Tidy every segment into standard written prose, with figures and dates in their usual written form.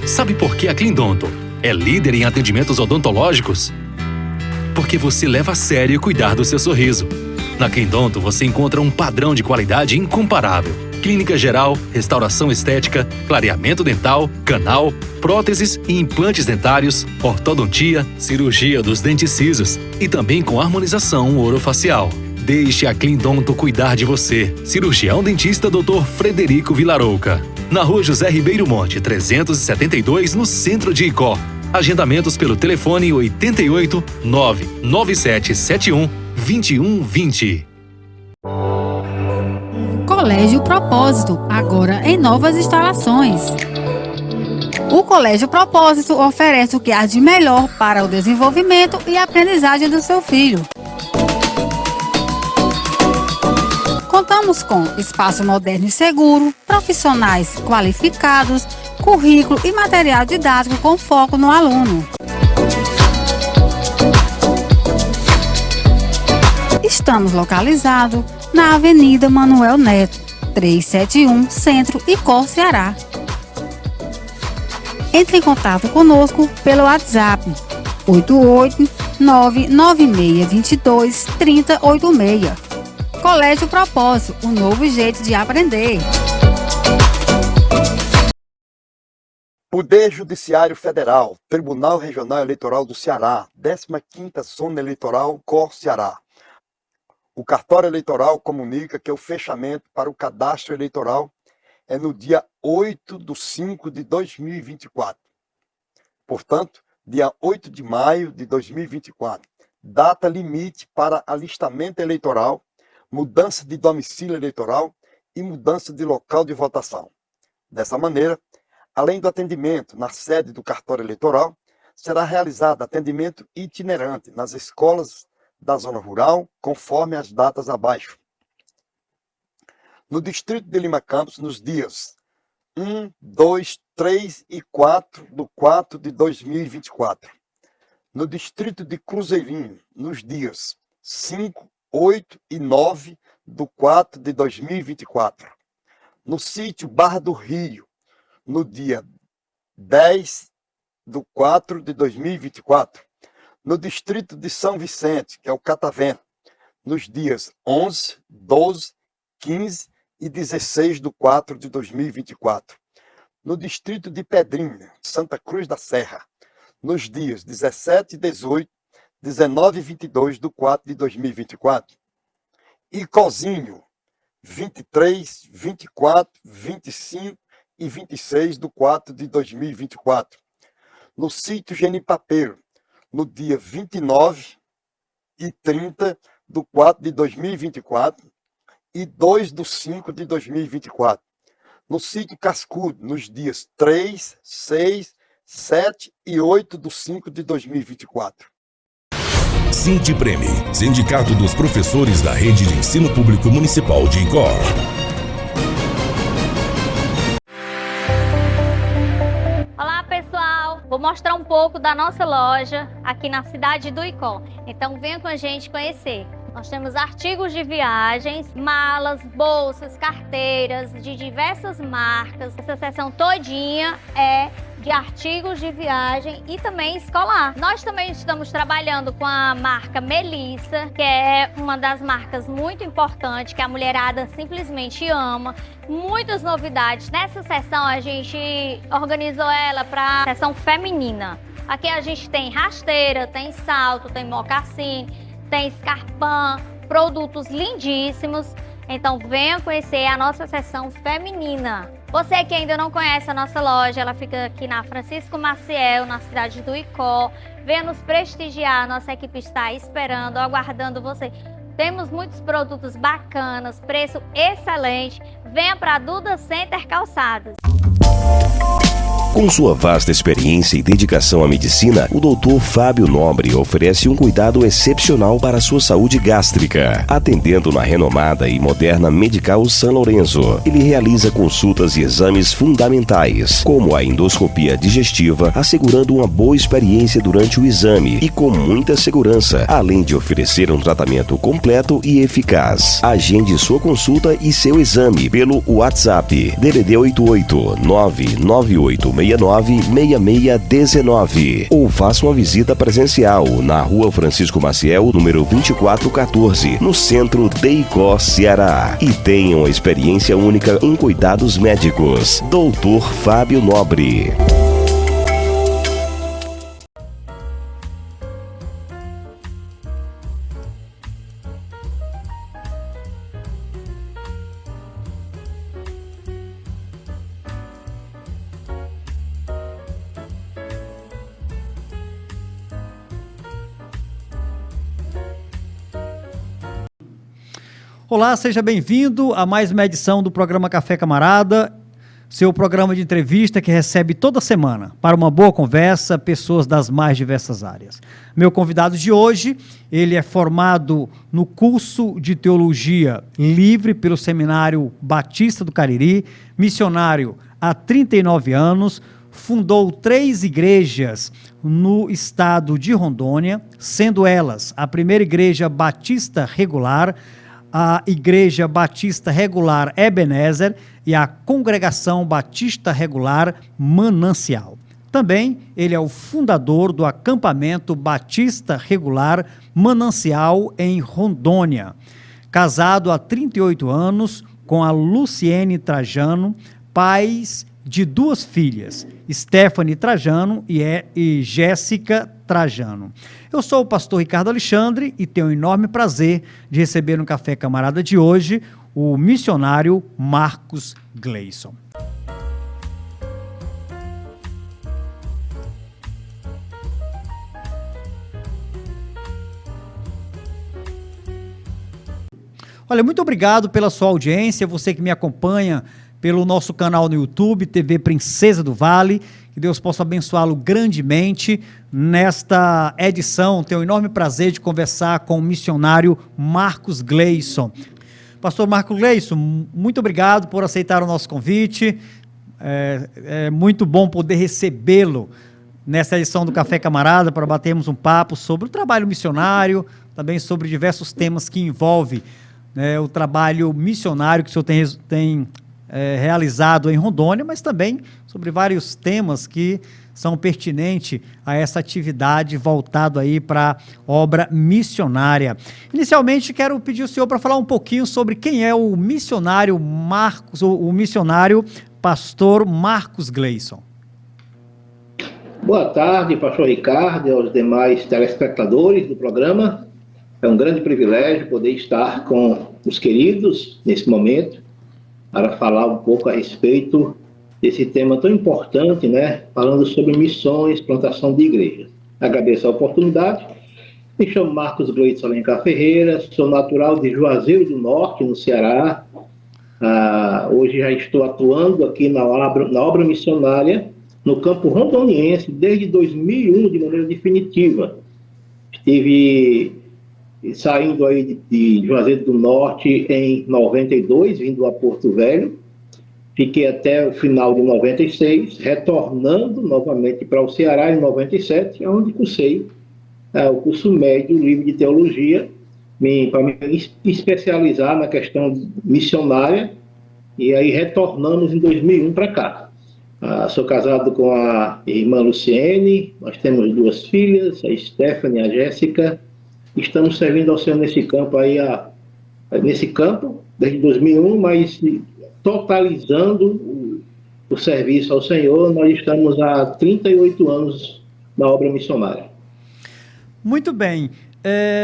Sabe por que a Cleandonto é líder em atendimentos odontológicos? Porque você leva a sério cuidar do seu sorriso. Na Cleandonto você encontra um padrão de qualidade incomparável. Clínica geral, restauração estética, clareamento dental, canal, próteses e implantes dentários, ortodontia, cirurgia dos dentes cisos e também com harmonização orofacial. Deixe a Cleandonto cuidar de você. Cirurgião dentista Dr. Frederico Vilarouca. Na Rua José Ribeiro Monte, 372, no centro de Icó. Agendamentos pelo telefone 88 99771 2120. Colégio Propósito, agora em novas instalações. O Colégio Propósito oferece o que há de melhor para o desenvolvimento e aprendizagem do seu filho. Contamos com espaço moderno e seguro, profissionais qualificados, currículo e material didático com foco no aluno. Estamos localizados na Avenida Manuel Neto, 371, Centro, Icó, Ceará. Entre em contato conosco pelo WhatsApp 88996223086. Colégio Propósito, um novo jeito de aprender. Poder Judiciário Federal, Tribunal Regional Eleitoral do Ceará, 15ª Zona Eleitoral, COR Ceará. O cartório eleitoral comunica que o fechamento para o cadastro eleitoral é no dia 8/5/2024. Portanto, dia 8 de maio de 2024, data limite para alistamento eleitoral, mudança de domicílio eleitoral e mudança de local de votação. Dessa maneira, além do atendimento na sede do cartório eleitoral, será realizado atendimento itinerante nas escolas da zona rural, conforme as datas abaixo. No distrito de Lima Campos, nos dias 1, 2, 3 e 4/4/2024. No distrito de Cruzeirinho, nos dias 5, 8 e 9/4/2024. No sítio Barra do Rio, no dia 10/4/2024. No distrito de São Vicente, que é o Catavento, nos dias 11, 12, 15 e 16/4/2024. No distrito de Pedrinha, Santa Cruz da Serra, nos dias 17 e 18, 19 e 22/4/2024. Icozinho, 23, 24, 25 e 26/4/2024. No sítio Genipapeiro, no dia 29 e 30/4/2024 e 2/5/2024. No sítio Cascudo, nos dias 3, 6, 7 e 8/5/2024. Sindipreme, Sindicato dos Professores da Rede de Ensino Público Municipal de Icó. Olá pessoal, vou mostrar um pouco da nossa loja aqui na cidade do Icó. Então venha com a gente conhecer. Nós temos artigos de viagens, malas, bolsas, carteiras de diversas marcas. Essa seção todinha é de artigos de viagem e também escolar. Nós também estamos trabalhando com a marca Melissa, que é uma das marcas muito importantes, que a mulherada simplesmente ama. Muitas novidades. Nessa seção a gente organizou ela para a seção feminina. Aqui a gente tem rasteira, tem salto, tem mocassim, tem escarpão, produtos lindíssimos. Então venha conhecer a nossa seção feminina. Você que ainda não conhece a nossa loja, ela fica aqui na Francisco Maciel, na cidade do Icó. Venha nos prestigiar, nossa equipe está esperando, aguardando você. Temos muitos produtos bacanas, preço excelente. Venha para a Duda Center Calçados. Com sua vasta experiência e dedicação à medicina, o Dr. Fábio Nobre oferece um cuidado excepcional para a sua saúde gástrica. Atendendo na renomada e moderna Medical São Lourenço, ele realiza consultas e exames fundamentais, como a endoscopia digestiva, assegurando uma boa experiência durante o exame e com muita segurança, além de oferecer um tratamento completo e eficaz. Agende sua consulta e seu exame pelo WhatsApp DDD 88 998 069-6619 ou faça uma visita presencial na Rua Francisco Maciel, número 2414, no centro de Icó, Ceará. E tenha uma experiência única em cuidados médicos. Dr. Fábio Nobre. Olá, seja bem-vindo a mais uma edição do programa Café Camarada, seu programa de entrevista que recebe toda semana, para uma boa conversa, pessoas das mais diversas áreas. Meu convidado de hoje, ele é formado no curso de Teologia Livre pelo Seminário Batista do Cariri, missionário há 39 anos, fundou 3 igrejas no estado de Rondônia, sendo elas a primeira igreja batista regular, a Igreja Batista Regular Ebenezer e a Congregação Batista Regular Manancial. Também ele é o fundador do acampamento Batista Regular Manancial em Rondônia. Casado há 38 anos com a Luciene Trajano, pais de 2 filhas, Stephanie Trajano e Jéssica Trajano. Eu sou o pastor Ricardo Alexandre e tenho o enorme prazer de receber no Café Camarada de hoje o missionário Marcos Gleison. Olha, muito obrigado pela sua audiência, você que me acompanha pelo nosso canal no YouTube, TV Princesa do Vale. Que Deus possa abençoá-lo grandemente nesta edição. Tenho o enorme prazer de conversar com o missionário Marcos Gleison. Pastor Marcos Gleison, muito obrigado por aceitar o nosso convite. É muito bom poder recebê-lo nessa edição do Café Camarada para batermos um papo sobre o trabalho missionário, também sobre diversos temas que envolvem o trabalho missionário que o senhor tem realizado em Rondônia, mas também sobre vários temas que são pertinentes a essa atividade voltado aí para obra missionária. Inicialmente, quero pedir ao senhor para falar um pouquinho sobre quem é o missionário Marcos, o missionário pastor Marcos Gleison. Boa tarde, pastor Ricardo e aos demais telespectadores do programa. É um grande privilégio poder estar com os queridos nesse momento, para falar um pouco a respeito desse tema tão importante, falando sobre missões, plantação de igrejas. Agradeço a oportunidade. Me chamo Marcos Gleison Alencar Ferreira, sou natural de Juazeiro do Norte, no Ceará. Hoje já estou atuando aqui na obra missionária no campo rondoniense desde 2001, de maneira definitiva. Estive saindo aí de Juazeiro do Norte em 92, vindo a Porto Velho. Fiquei até o final de 96, retornando novamente para o Ceará em 97, onde cursei o curso médio livre de teologia, para me especializar na questão missionária, e aí retornamos em 2001 para cá. Sou casado com a irmã Luciene, nós temos 2 filhas, a Stephanie e a Jéssica. Estamos servindo ao Senhor nesse campo desde 2001, mas totalizando o serviço ao Senhor, nós estamos há 38 anos na obra missionária. Muito bem.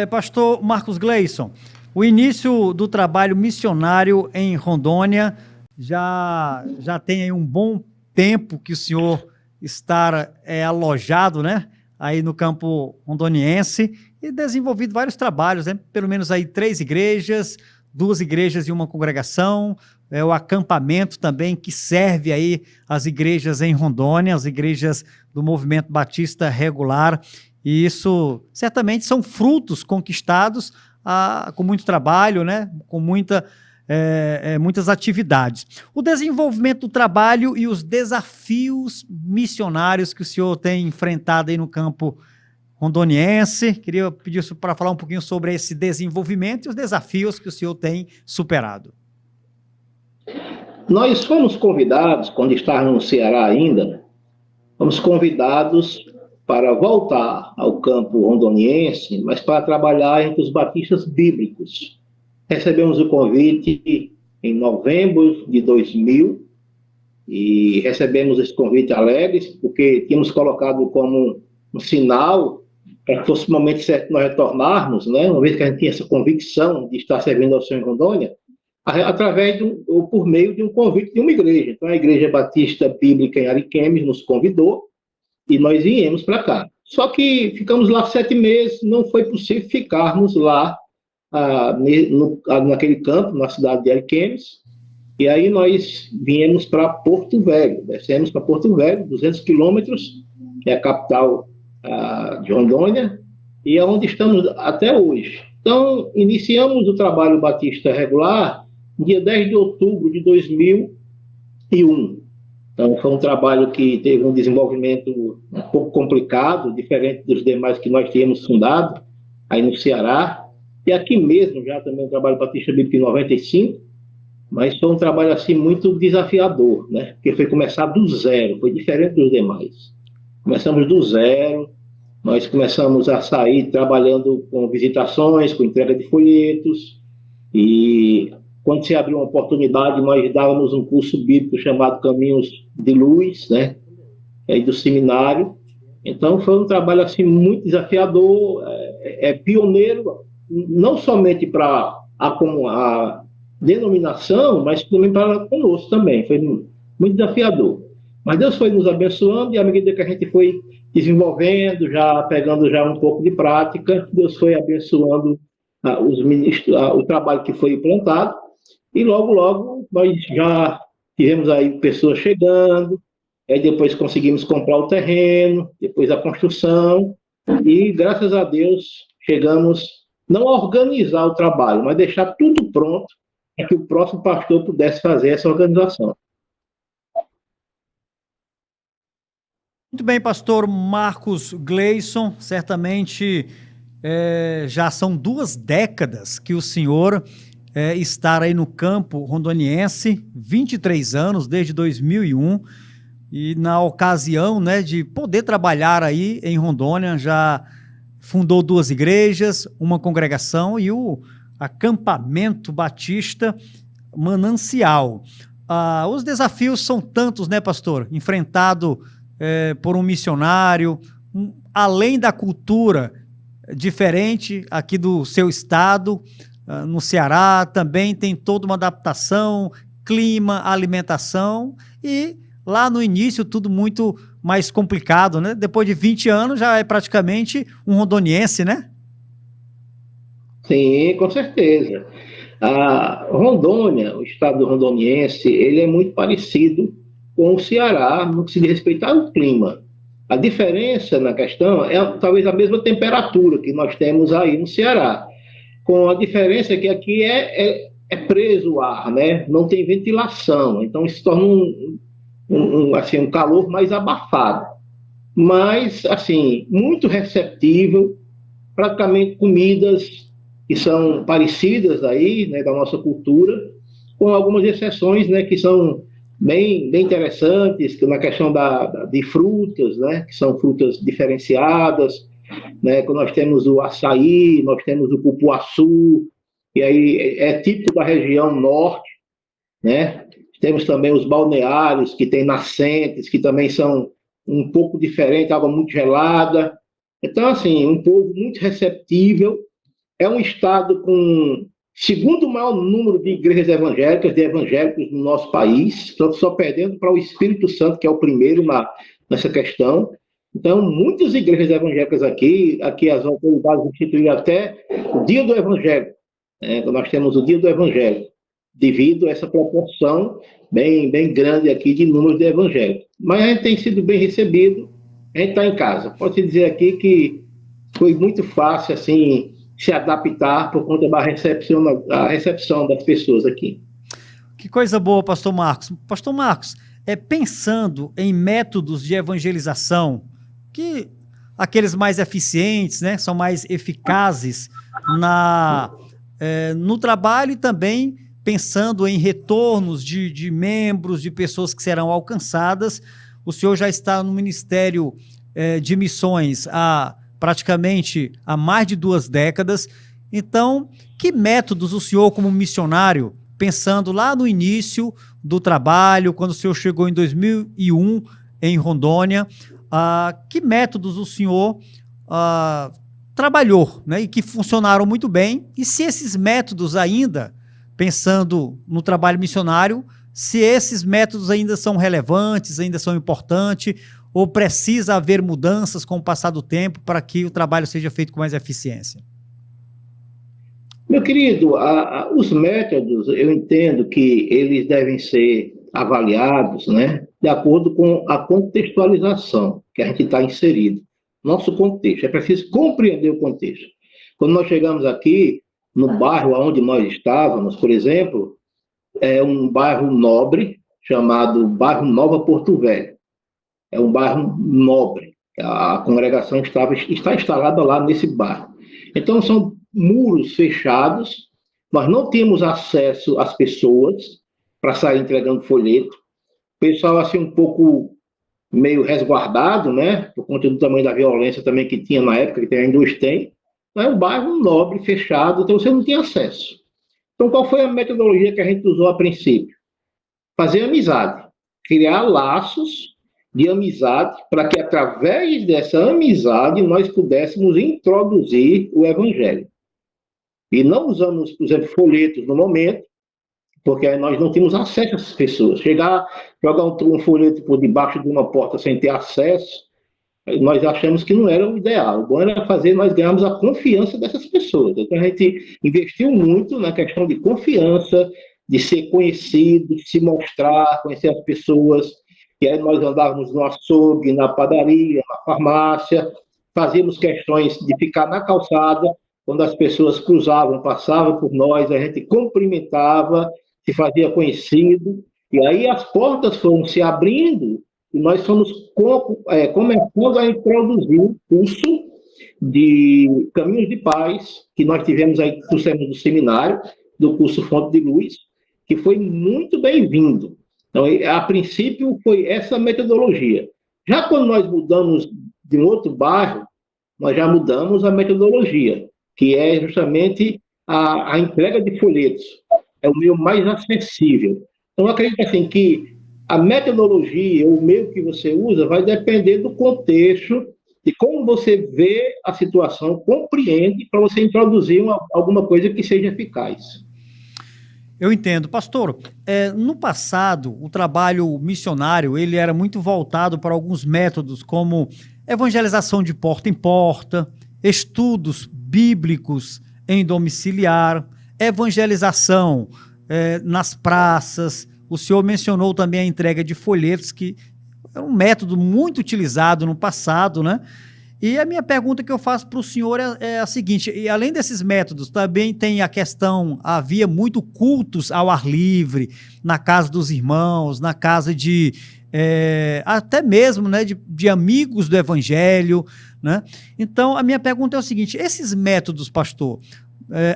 Pastor Marcos Gleison, o início do trabalho missionário em Rondônia já tem aí um bom tempo que o senhor está alojado, aí no campo rondoniense, e desenvolvido vários trabalhos, pelo menos aí 3 igrejas, 2 igrejas e uma congregação, o acampamento também que serve aí as igrejas em Rondônia, as igrejas do Movimento Batista Regular, e isso certamente são frutos conquistados com muito trabalho, com muitas atividades. O desenvolvimento do trabalho e os desafios missionários que o senhor tem enfrentado aí no campo rondoniense. Queria pedir para falar um pouquinho sobre esse desenvolvimento e os desafios que o senhor tem superado. Nós fomos convidados, quando estávamos no Ceará ainda, fomos convidados para voltar ao campo rondoniense, mas para trabalhar entre os batistas bíblicos. Recebemos o convite em novembro de 2000 e recebemos esse convite alegres, porque tínhamos colocado como um sinal para que fosse o momento certo de nós retornarmos, né? Uma vez que a gente tinha essa convicção de estar servindo ao Senhor em Rondônia, através ou por meio de um convite de uma igreja. Então, a Igreja Batista Bíblica em Ariquemes nos convidou e nós viemos para cá. Só que ficamos lá 7 meses, não foi possível ficarmos lá naquele campo, na cidade de Ariquemes, e aí nós viemos para Porto Velho, descemos para Porto Velho, 200 quilômetros, que é a capital de Rondônia, e é onde estamos até hoje. Então, iniciamos o trabalho batista regular no dia 10 de outubro de 2001. Então, foi um trabalho que teve um desenvolvimento um pouco complicado, diferente dos demais que nós tínhamos fundado, aí no Ceará, e aqui mesmo já também um trabalho batista bíblico em 95, mas foi um trabalho assim muito desafiador, né? Porque foi começar do zero, foi diferente dos demais. Começamos do zero, nós começamos a sair trabalhando com visitações, com entrega de folhetos, e quando se abriu uma oportunidade, nós dávamos um curso bíblico chamado Caminhos de Luz, né? Aí do seminário. Então foi um trabalho assim muito desafiador, pioneiro, não somente para a denominação, mas também para conosco também. Foi muito desafiador. Mas Deus foi nos abençoando, e à medida que a gente foi desenvolvendo, já pegando já um pouco de prática, Deus foi abençoando os ministros, o trabalho que foi implantado, e logo, logo, nós já tivemos aí pessoas chegando, aí depois conseguimos comprar o terreno, depois a construção, e graças a Deus chegamos não a organizar o trabalho, mas deixar tudo pronto para que o próximo pastor pudesse fazer essa organização. Muito bem, pastor Marcos Gleison, certamente já são 2 décadas que o senhor está aí no campo rondoniense, 23 anos, desde 2001, e na ocasião, né, de poder trabalhar aí em Rondônia, já fundou 2 igrejas, uma congregação e o acampamento batista Manancial. Os desafios são tantos, né, pastor? Enfrentado por um missionário, além da cultura diferente aqui do seu estado, no Ceará, também tem toda uma adaptação, clima, alimentação, e lá no início tudo muito mais complicado, né? Depois de 20 anos já é praticamente um rondoniense, né? Sim, com certeza. A Rondônia, o estado rondoniense, ele é muito parecido com o Ceará no que se diz respeito ao clima. A diferença na questão é talvez a mesma temperatura que nós temos aí no Ceará, com a diferença que aqui é preso o ar, né? Não tem ventilação, então isso torna um calor mais abafado. Mas, assim, muito receptível, praticamente comidas que são parecidas aí, né, da nossa cultura, com algumas exceções, né, que são bem interessantes, que na questão de frutas, né, que são frutas diferenciadas, né, que nós temos o açaí, nós temos o cupuaçu, que aí é típico da região norte, né? Temos também os balneários, que tem nascentes, que também são um pouco diferentes, água muito gelada. Então, assim, um povo muito receptível. É um estado com segundo maior número de igrejas evangélicas, de evangélicos no nosso país, só perdendo para o Espírito Santo, que é o primeiro nessa questão. Então, muitas igrejas evangélicas aqui as autoridades instituíram até o Dia do Evangelho. Nós temos o Dia do Evangelho, devido a essa proporção bem grande aqui de número de evangélicos. Mas a gente tem sido bem recebido, a gente está em casa. Posso dizer aqui que foi muito fácil, assim, se adaptar por conta da recepção das pessoas aqui. Que coisa boa, pastor Marcos. Pastor Marcos, pensando em métodos de evangelização, que aqueles mais eficientes, né, são mais eficazes no trabalho, e também pensando em retornos de membros, de pessoas que serão alcançadas, o senhor já está no Ministério de Missões praticamente há mais de 2 décadas. Então, que métodos o senhor, como missionário, pensando lá no início do trabalho, quando o senhor chegou em 2001 em Rondônia, que métodos o senhor trabalhou, né, e que funcionaram muito bem, e se esses métodos ainda, pensando no trabalho missionário, se esses métodos ainda são relevantes, ainda são importantes, ou precisa haver mudanças com o passar do tempo para que o trabalho seja feito com mais eficiência? Meu querido, os métodos, eu entendo que eles devem ser avaliados, né, de acordo com a contextualização que a gente está inserido. Nosso contexto, é preciso compreender o contexto. Quando nós chegamos aqui, no bairro onde nós estávamos, por exemplo, é um bairro nobre, chamado Bairro Nova Porto Velho. É um bairro nobre. A congregação está instalada lá nesse bairro. Então, são muros fechados, nós não temos acesso às pessoas para sair entregando folheto. O pessoal, assim, um pouco meio resguardado, né, por conta do tamanho da violência também que tinha na época, que ainda hoje tem. É um bairro nobre, fechado, então você não tem acesso. Então, qual foi a metodologia que a gente usou a princípio? Fazer amizade, criar laços de amizade, para que através dessa amizade nós pudéssemos introduzir o Evangelho. E não usamos, por exemplo, folhetos no momento, porque nós não tínhamos acesso às pessoas. Jogar um folheto por debaixo de uma porta sem ter acesso, nós achamos que não era o ideal. O bom era fazer nós ganharmos a confiança dessas pessoas. Então a gente investiu muito na questão de confiança, de ser conhecido, de se mostrar, conhecer as pessoas. E aí nós andávamos no açougue, na padaria, na farmácia, fazíamos questões de ficar na calçada, quando as pessoas cruzavam, passavam por nós, a gente cumprimentava, se fazia conhecido, e aí as portas foram se abrindo, e nós fomos começando a introduzir um curso de Caminhos de Paz, que nós tivemos aí, trouxemos do seminário, do curso Fonte de Luz, que foi muito bem-vindo. Então, a princípio, foi essa metodologia. Já quando nós mudamos de um outro bairro, nós já mudamos a metodologia, que é justamente a entrega de folhetos. É o meio mais acessível. Então, eu acredito assim, que a metodologia, o meio que você usa, vai depender do contexto, de como você vê a situação, compreende, para você introduzir alguma coisa que seja eficaz. Eu entendo. Pastor, no passado, o trabalho missionário, ele era muito voltado para alguns métodos, como evangelização de porta em porta, estudos bíblicos em domiciliar, evangelização nas praças. O senhor mencionou também a entrega de folhetos, que é um método muito utilizado no passado, né? E a minha pergunta que eu faço para o senhor é a seguinte: e além desses métodos, também tem a questão, havia muito cultos ao ar livre, na casa dos irmãos, na casa de, até mesmo, né, de amigos do evangelho, né? Então, a minha pergunta é o seguinte: esses métodos, pastor,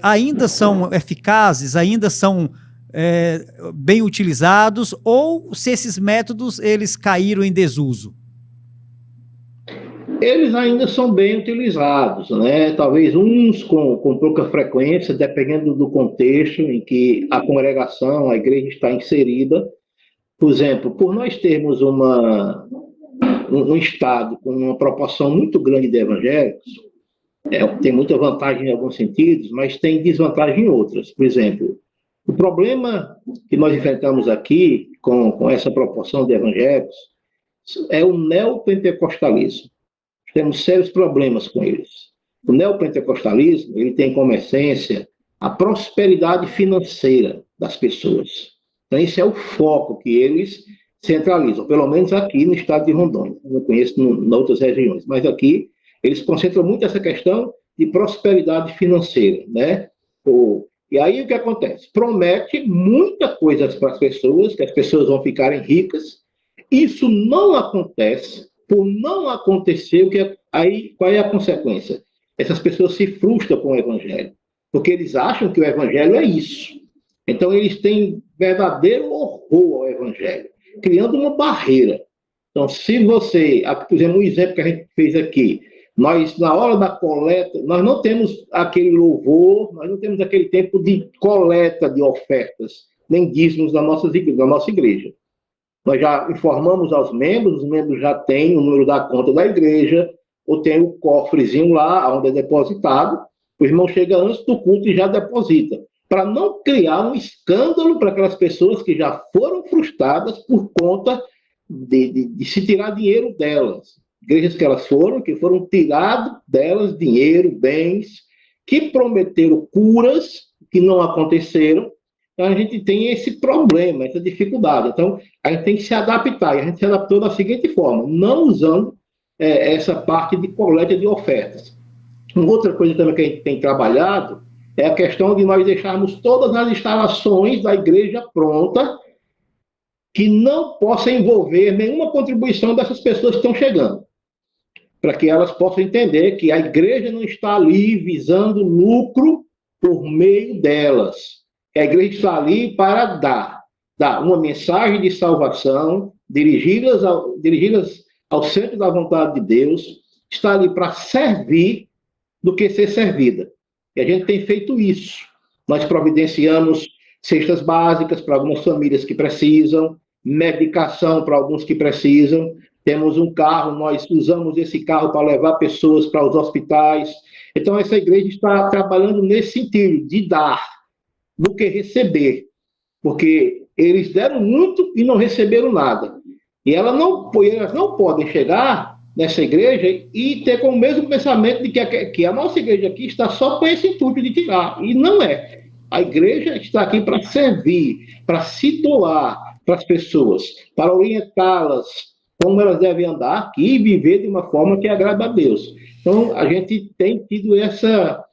ainda são eficazes, ainda são bem utilizados, ou se esses métodos, eles caíram em desuso? Eles ainda são bem utilizados, né? Talvez uns com pouca frequência, dependendo do contexto em que a congregação, a igreja está inserida. Por exemplo, por nós termos um estado com uma proporção muito grande de evangélicos, tem muita vantagem em alguns sentidos, mas tem desvantagem em outras. Por exemplo, o problema que nós enfrentamos aqui com essa proporção de evangélicos é o neopentecostalismo. Temos sérios problemas com eles. O neopentecostalismo, ele tem como essência a prosperidade financeira das pessoas. Então, esse é o foco que eles centralizam, pelo menos aqui no estado de Rondônia. Não conheço em outras regiões, mas aqui eles concentram muito essa questão de prosperidade financeira, né? E aí o que acontece? Promete muita coisa para as pessoas, que as pessoas vão ficarem ricas. Isso não acontece. Por não acontecer, qual é a consequência? Essas pessoas se frustram com o evangelho, porque eles acham que o evangelho é isso. Então, eles têm verdadeiro horror ao evangelho, criando uma barreira. Então, se você, por exemplo, um exemplo que a gente fez aqui, nós, na hora da coleta, nós não temos aquele louvor, nós não temos aquele tempo de coleta de ofertas, nem dízimos na nossa igreja. Nós já informamos aos membros, os membros já têm o número da conta da igreja, ou tem o cofrezinho lá, onde é depositado, o irmão chega antes do culto e já deposita, para não criar um escândalo para aquelas pessoas que já foram frustradas por conta de se tirar dinheiro delas. Igrejas que foram tirados delas dinheiro, bens, que prometeram curas, que não aconteceram. Então, a gente tem esse problema, essa dificuldade. Então, a gente tem que se adaptar. E a gente se adaptou da seguinte forma, não usando essa parte de coleta de ofertas. Uma outra coisa também que a gente tem trabalhado é a questão de nós deixarmos todas as instalações da igreja pronta, que não possa envolver nenhuma contribuição dessas pessoas que estão chegando, para que elas possam entender que a igreja não está ali visando lucro por meio delas. A igreja está ali para dar uma mensagem de salvação, dirigidas ao centro da vontade de Deus, está ali para servir do que ser servida. E a gente tem feito isso. Nós providenciamos cestas básicas para algumas famílias que precisam, medicação para alguns que precisam. Temos um carro, nós usamos esse carro para levar pessoas para os hospitais. Então, essa igreja está trabalhando nesse sentido, de dar do que receber. Porque eles deram muito e não receberam nada. E elas não podem chegar nessa igreja e ter com o mesmo pensamento de que a nossa igreja aqui está só com esse intuito de tirar. E não é. A igreja está aqui para servir, para se doar para as pessoas, para orientá-las como elas devem andar aqui e viver de uma forma que agrada a Deus. Então, a gente tem tido essa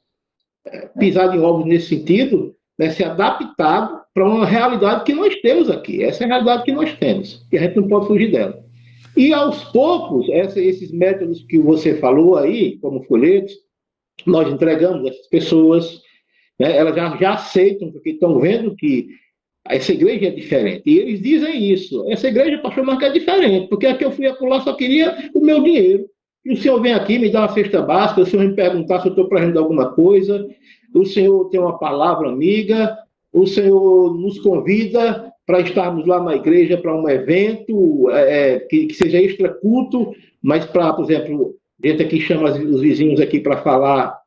pisada em ovos nesse sentido, né, se adaptado para uma realidade que nós temos aqui. Essa é a realidade que nós temos, e a gente não pode fugir dela. E, aos poucos, esses métodos que você falou aí, como folhetos, nós entregamos essas pessoas, né, elas já aceitam, porque estão vendo que essa igreja é diferente. E eles dizem isso. Essa igreja, pastor Marcos, é diferente, porque aqui eu fui acolá, só queria o meu dinheiro. E o senhor vem aqui, me dá uma cesta básica, o senhor me perguntar se eu estou precisando de alguma coisa, o senhor tem uma palavra amiga, o senhor nos convida para estarmos lá na igreja para um evento que seja extra culto, mas para, por exemplo, a gente aqui chama os vizinhos aqui para falar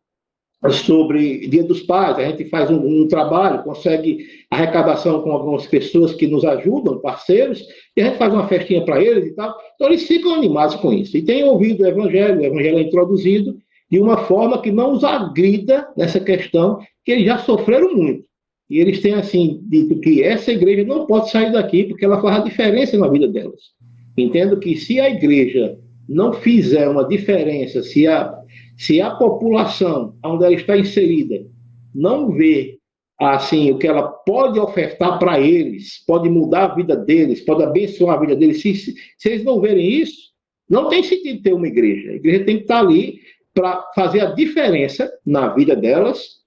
sobre Dia dos Pais, a gente faz um trabalho, consegue arrecadação com algumas pessoas que nos ajudam, parceiros, e a gente faz uma festinha para eles e tal. Então, eles ficam animados com isso. E têm ouvido o evangelho é introduzido de uma forma que não os agrida nessa questão, que eles já sofreram muito. E eles têm, assim, dito que essa igreja não pode sair daqui, porque ela faz a diferença na vida delas. Entendo que se a igreja não fizer uma diferença, se a população onde ela está inserida não vê assim, o que ela pode ofertar para eles, pode mudar a vida deles, pode abençoar a vida deles, se eles não verem isso, não tem sentido ter uma igreja. A igreja tem que estar ali para fazer a diferença na vida delas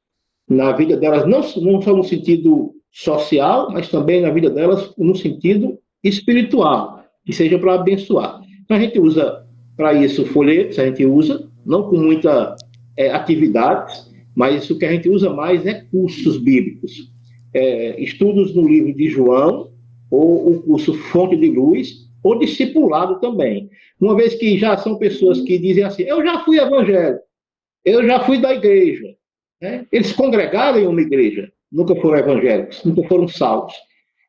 não só no sentido social, mas também na vida delas no sentido espiritual, que seja para abençoar. Então a gente usa para isso folhetos, a gente usa, não com muita atividades, mas o que a gente usa mais é cursos bíblicos. Estudos no livro de João, ou o curso Fonte de Luz, ou discipulado também. Uma vez que já são pessoas que dizem assim, eu já fui evangélico, eu já fui da igreja. Né? Eles congregaram em uma igreja, nunca foram evangélicos, nunca foram salvos.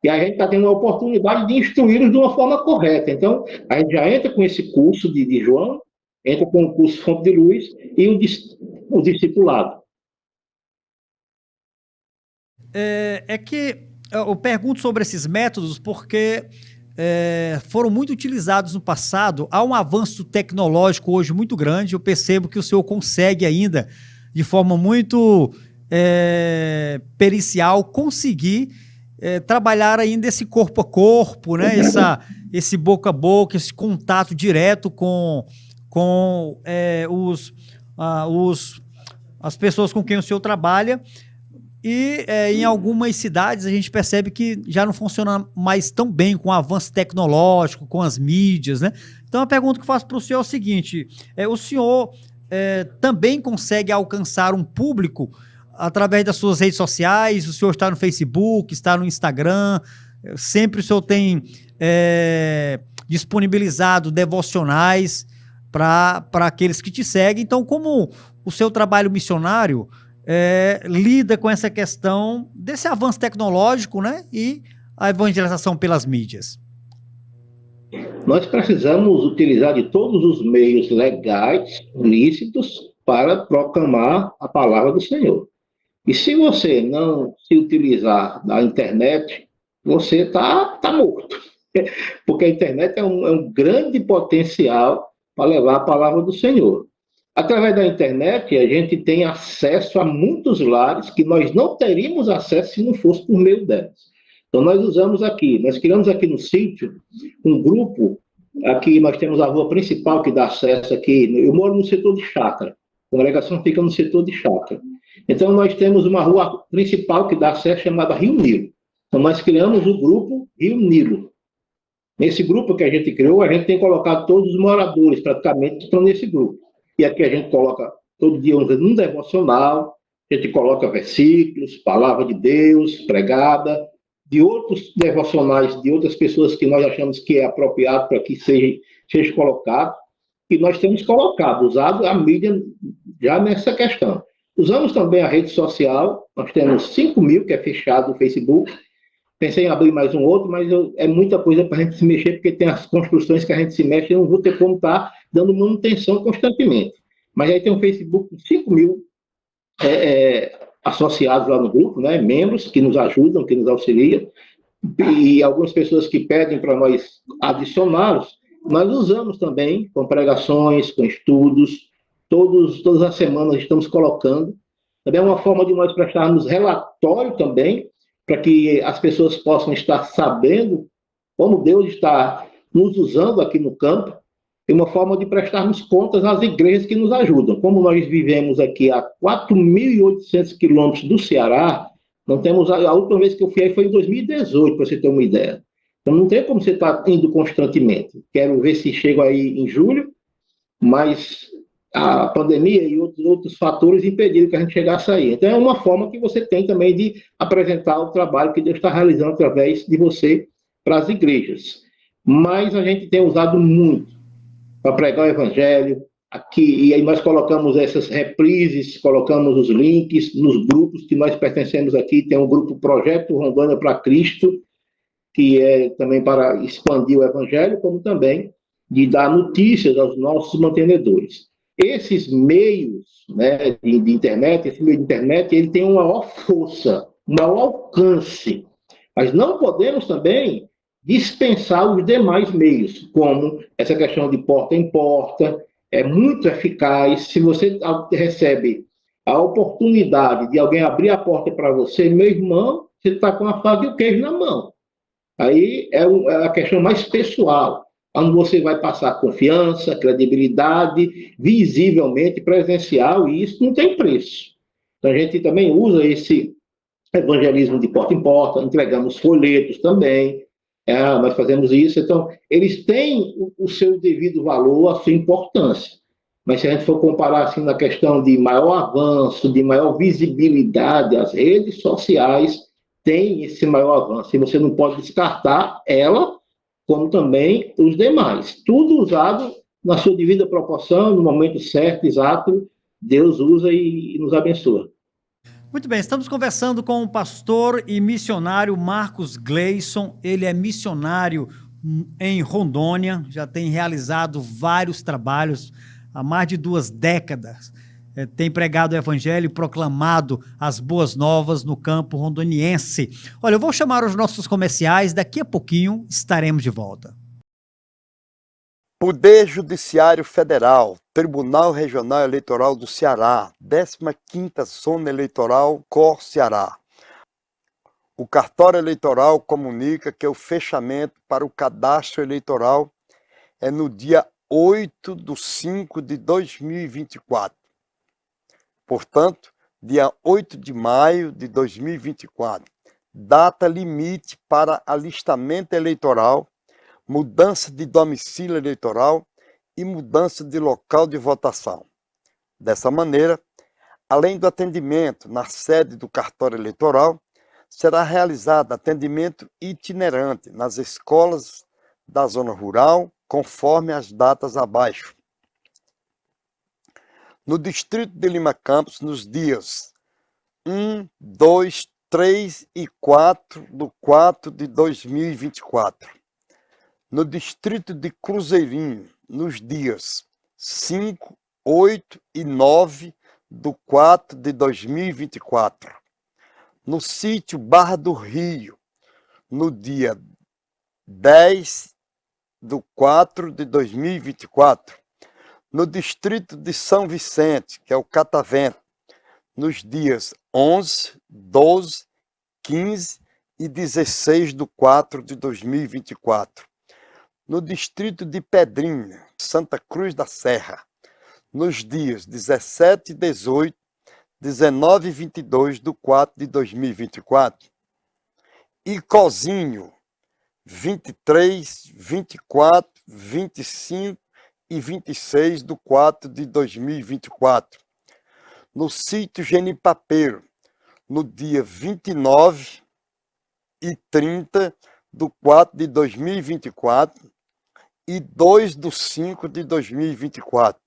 E a gente está tendo a oportunidade de instruí-los de uma forma correta. Então, a gente já entra com esse curso de João, entra com o curso Fonte de Luz e o discipulado. Eu pergunto sobre esses métodos porque foram muito utilizados no passado. Há um avanço tecnológico hoje muito grande. Eu percebo que o senhor consegue ainda, de forma muito pericial, conseguir trabalhar ainda esse corpo a corpo, né? Esse boca a boca, esse contato direto com as pessoas com quem o senhor trabalha, E em algumas cidades a gente percebe que já não funciona mais tão bem com o avanço tecnológico, com as mídias, né? Então a pergunta que eu faço para o senhor é o seguinte: o senhor também consegue alcançar um público através das suas redes sociais? O senhor está no Facebook, está no Instagram, sempre o senhor tem disponibilizado devocionais para aqueles que te seguem. Então, como o seu trabalho missionário lida com essa questão desse avanço tecnológico, né, e a evangelização pelas mídias? Nós precisamos utilizar de todos os meios legais, lícitos, para proclamar a palavra do Senhor. E se você não se utilizar da internet, você está morto. Porque a internet é um grande potencial para levar a palavra do Senhor. Através da internet, a gente tem acesso a muitos lares que nós não teríamos acesso se não fosse por meio delas. Então, nós criamos aqui no sítio um grupo. Aqui nós temos a rua principal que dá acesso aqui. Eu moro no setor de chácara. A congregação fica no setor de chácara. Então, nós temos uma rua principal que dá acesso chamada Rio Nilo. Então, nós criamos o grupo Rio Nilo. Nesse grupo que a gente criou, a gente tem colocado todos os moradores, praticamente, que estão nesse grupo. E aqui a gente coloca todo dia um devocional, a gente coloca versículos, palavra de Deus pregada, de outros devocionais, de outras pessoas que nós achamos que é apropriado para que seja colocado. E nós temos colocado, usado a mídia já nessa questão. Usamos também a rede social, nós temos 5.000, que é fechado o Facebook. Pensei em abrir mais um outro, mas é muita coisa para a gente se mexer, porque tem as construções que a gente se mexe, eu não vou ter como estar dando manutenção constantemente. Mas aí tem um Facebook com 5.000 associados lá no grupo, né, membros que nos ajudam, que nos auxiliam, e algumas pessoas que pedem para nós adicioná-los. Nós usamos também com pregações, com estudos, todas as semanas estamos colocando. Também é uma forma de nós prestarmos relatório também, para que as pessoas possam estar sabendo como Deus está nos usando aqui no campo, e uma forma de prestarmos contas às igrejas que nos ajudam. Como nós vivemos aqui a 4.800 quilômetros do Ceará, não temos, a última vez que eu fui aí foi em 2018, para você ter uma ideia. Então não tem como você estar indo constantemente. Quero ver se chego aí em julho, mas a pandemia e outros fatores impediram que a gente chegasse aí. Então, é uma forma que você tem também de apresentar o trabalho que Deus está realizando através de você para as igrejas. Mas a gente tem usado muito para pregar o evangelho aqui, e aí nós colocamos essas reprises, colocamos os links nos grupos que nós pertencemos aqui. Tem um grupo Projeto Rondônia para Cristo, que é também para expandir o evangelho, como também de dar notícias aos nossos mantenedores. Esses meios, né, de internet, esse meio de internet, ele tem uma maior força, um maior alcance, mas não podemos também dispensar os demais meios, como essa questão de porta em porta, é muito eficaz. Se você recebe a oportunidade de alguém abrir a porta para você, meu irmão, você está com a faca e o queijo na mão. Aí é a questão mais pessoal, onde você vai passar confiança, credibilidade, visivelmente presencial, e isso não tem preço. Então, a gente também usa esse evangelismo de porta em porta, entregamos folhetos também, nós fazemos isso. Então, eles têm o seu devido valor, a sua importância. Mas se a gente for comparar assim, na questão de maior avanço, de maior visibilidade, as redes sociais têm esse maior avanço, e você não pode descartar ela, como também os demais. Tudo usado na sua devida proporção, no momento certo, exato, Deus usa e nos abençoa. Muito bem, estamos conversando com o pastor e missionário Marcos Gleison. Ele é missionário em Rondônia, já tem realizado vários trabalhos há mais de 2 décadas. Tem pregado o evangelho e proclamado as boas novas no campo rondoniense. Olha, eu vou chamar os nossos comerciais, daqui a pouquinho estaremos de volta. Poder Judiciário Federal, Tribunal Regional Eleitoral do Ceará, 15ª Zona Eleitoral, COR Ceará. O cartório eleitoral comunica que o fechamento para o cadastro eleitoral é no dia 8/5/2024. Portanto, dia 8 de maio de 2024, data limite para alistamento eleitoral, mudança de domicílio eleitoral e mudança de local de votação. Dessa maneira, além do atendimento na sede do cartório eleitoral, será realizado atendimento itinerante nas escolas da zona rural, conforme as datas abaixo. No distrito de Lima Campos, nos dias 1, 2, 3 e 4 de 4 de 2024. No distrito de Cruzeirinho, nos dias 5, 8 e 9 de 4 de 2024. No sítio Barra do Rio, no dia 10 de 4 de 2024. No distrito de São Vicente, que é o Catavento, nos dias 11, 12, 15 e 16 de 4 de 2024. No distrito de Pedrinha, Santa Cruz da Serra, nos dias 17 e 18, 19 e 22 de 4 de 2024. E Cozinho, 23, 24, 25 e 26 de 4 de 2024. No sítio Genipapeiro, no dia 29 e 30 de 4 de 2024 e 2 de 5 de 2024.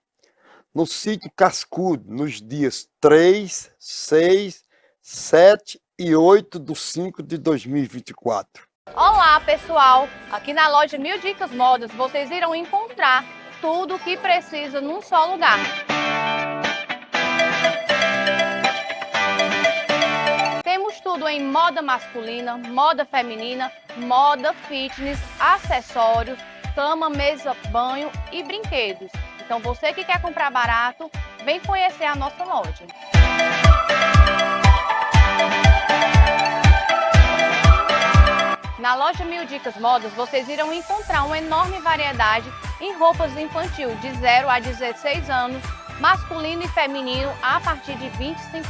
No sítio Cascudo, nos dias 3, 6, 7 e 8 de 5 de 2024. Olá, pessoal! Aqui na loja Mil Dicas Modas, vocês irão encontrar tudo o que precisa num só lugar. Temos tudo em moda masculina, moda feminina, moda fitness, acessórios, cama, mesa, banho e brinquedos. Então você que quer comprar barato, vem conhecer a nossa loja. Na loja Mil Dicas Modas, vocês irão encontrar uma enorme variedade em roupas infantil de 0 a 16 anos, masculino e feminino a partir de R$ 25.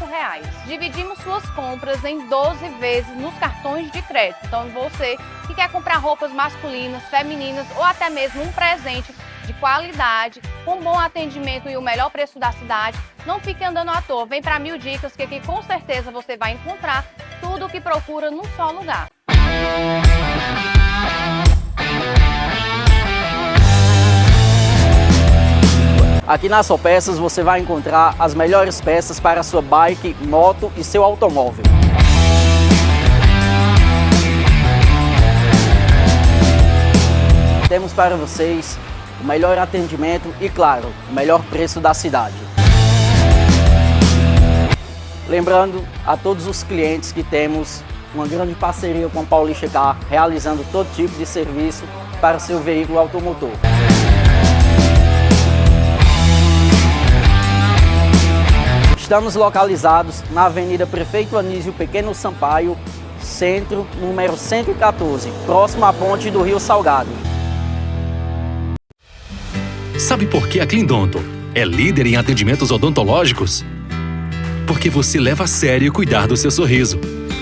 Dividimos suas compras em 12 vezes nos cartões de crédito. Então você que quer comprar roupas masculinas, femininas ou até mesmo um presente de qualidade, com bom atendimento e o melhor preço da cidade, não fique andando à toa. Vem para Mil Dicas, que aqui com certeza você vai encontrar tudo o que procura num só lugar. Aqui na Só Peças você vai encontrar as melhores peças para a sua bike, moto e seu automóvel. Temos para vocês o melhor atendimento e, claro, o melhor preço da cidade. Lembrando a todos os clientes que temos uma grande parceria com a Paulista Car, realizando todo tipo de serviço para o seu veículo automotor. Estamos localizados na Avenida Prefeito Anísio Pequeno Sampaio, Centro, número 114, próximo à ponte do Rio Salgado. Sabe por que a Cleandonto é líder em atendimentos odontológicos? Porque você leva a sério cuidar do seu sorriso.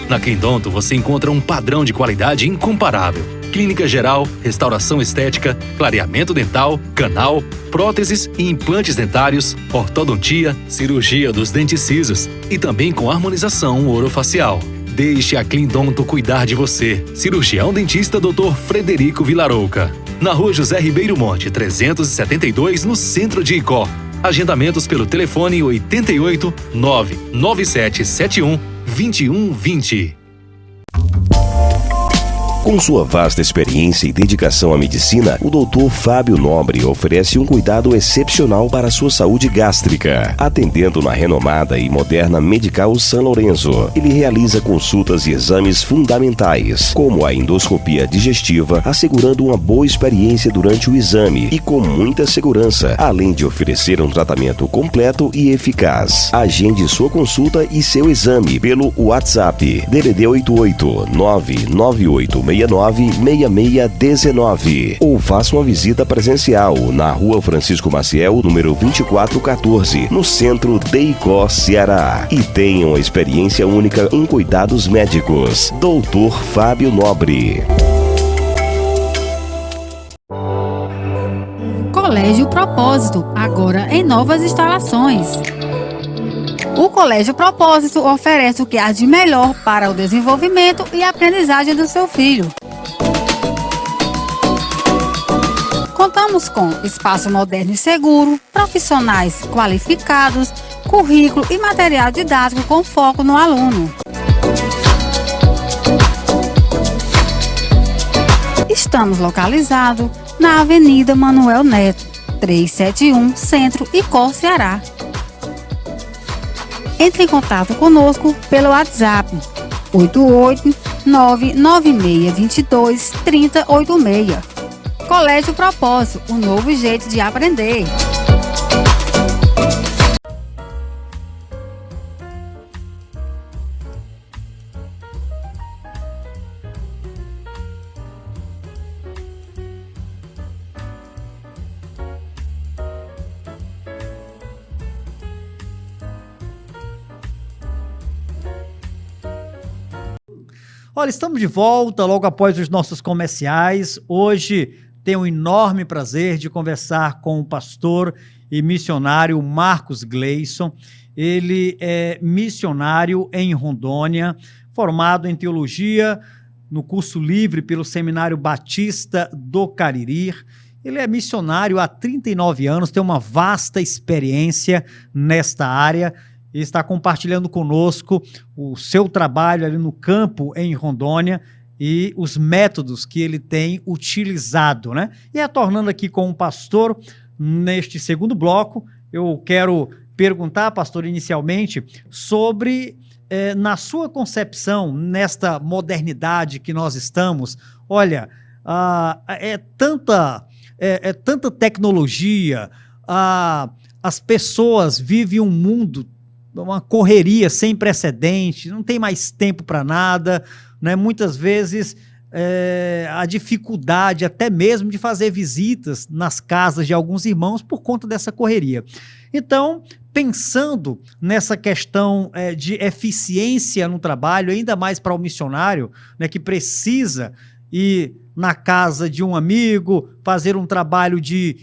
Na Cleandonto você encontra um padrão de qualidade incomparável. Clínica geral, restauração estética, clareamento dental, canal, próteses e implantes dentários, ortodontia, cirurgia dos dentes cisos e também com harmonização orofacial. Deixe a Cleandonto cuidar de você. Cirurgião dentista Dr. Frederico Vilarouca. Na Rua José Ribeiro Monte, 372, no centro de Icó. Agendamentos pelo telefone 88 99771 2120. Com sua vasta experiência e dedicação à medicina, o Dr. Fábio Nobre oferece um cuidado excepcional para a sua saúde gástrica. Atendendo na renomada e moderna Medical São Lourenço, ele realiza consultas e exames fundamentais, como a endoscopia digestiva, assegurando uma boa experiência durante o exame e com muita segurança, além de oferecer um tratamento completo e eficaz. Agende sua consulta e seu exame pelo WhatsApp DDD 88 998 3469-6619 ou faça uma visita presencial na Rua Francisco Maciel, número 2414, no centro de Icó, Ceará. E tenha uma experiência única em cuidados médicos. Doutor Fábio Nobre. Colégio Propósito, agora em novas instalações. O Colégio Propósito oferece o que há de melhor para o desenvolvimento e aprendizagem do seu filho. Contamos com espaço moderno e seguro, profissionais qualificados, currículo e material didático com foco no aluno. Estamos localizados na Avenida Manuel Neto, 371, Centro, Icó, Ceará. Entre em contato conosco pelo WhatsApp 88996223086. Colégio Propósito, um novo jeito de aprender. Olha, estamos de volta logo após os nossos comerciais. Hoje tenho um enorme prazer de conversar com o pastor e missionário Marcos Gleison. Ele é missionário em Rondônia, formado em teologia no curso livre pelo Seminário Batista do Cariri. Ele é missionário há 39 anos, tem uma vasta experiência nesta área e está compartilhando conosco o seu trabalho ali no campo em Rondônia e os métodos que ele tem utilizado, né? E retornando aqui com o pastor, neste segundo bloco, eu quero perguntar, pastor, inicialmente, sobre, na sua concepção, nesta modernidade que nós estamos, olha, é tanta tecnologia, as pessoas vivem um mundo, uma correria sem precedente, não tem mais tempo para nada, né? Muitas vezes a dificuldade até mesmo de fazer visitas nas casas de alguns irmãos por conta dessa correria. Então, pensando nessa questão de eficiência no trabalho, ainda mais para o missionário, né, que precisa ir na casa de um amigo, fazer um trabalho de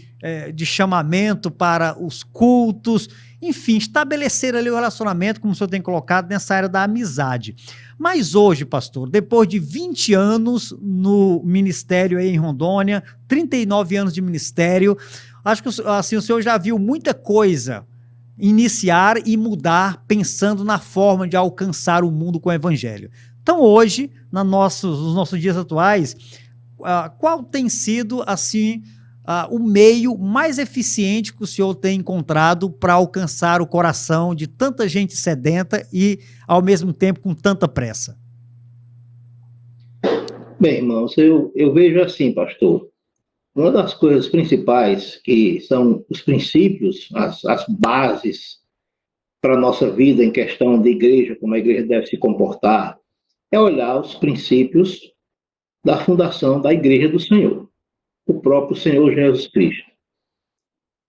chamamento para os cultos, enfim, estabelecer ali o relacionamento, como o senhor tem colocado, nessa área da amizade. Mas hoje, pastor, depois de 20 anos no ministério aí em Rondônia, 39 anos de ministério, acho que assim, o senhor já viu muita coisa iniciar e mudar pensando na forma de alcançar o mundo com o evangelho. Então hoje, nos nossos dias atuais, qual tem sido, assim, o meio mais eficiente que o senhor tem encontrado para alcançar o coração de tanta gente sedenta e, ao mesmo tempo, com tanta pressa? Bem, irmãos, eu vejo assim, pastor, uma das coisas principais, que são os princípios, as bases para a nossa vida em questão de igreja, como a igreja deve se comportar, é olhar os princípios da fundação da Igreja do Senhor, o próprio Senhor Jesus Cristo.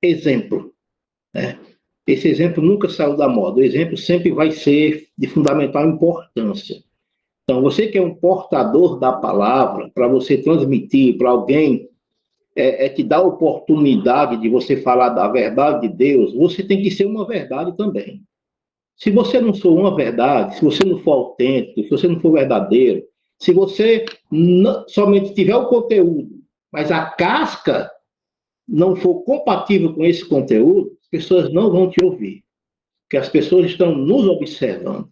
Exemplo, né? Esse exemplo nunca saiu da moda, o exemplo sempre vai ser de fundamental importância. Então, você que é um portador da palavra, para você transmitir para alguém, te dar a oportunidade de você falar da verdade de Deus, você tem que ser uma verdade também. Se você não for uma verdade, se você não for autêntico, se você não for verdadeiro, se você somente tiver o conteúdo, mas a casca não for compatível com esse conteúdo, as pessoas não vão te ouvir, porque as pessoas estão nos observando.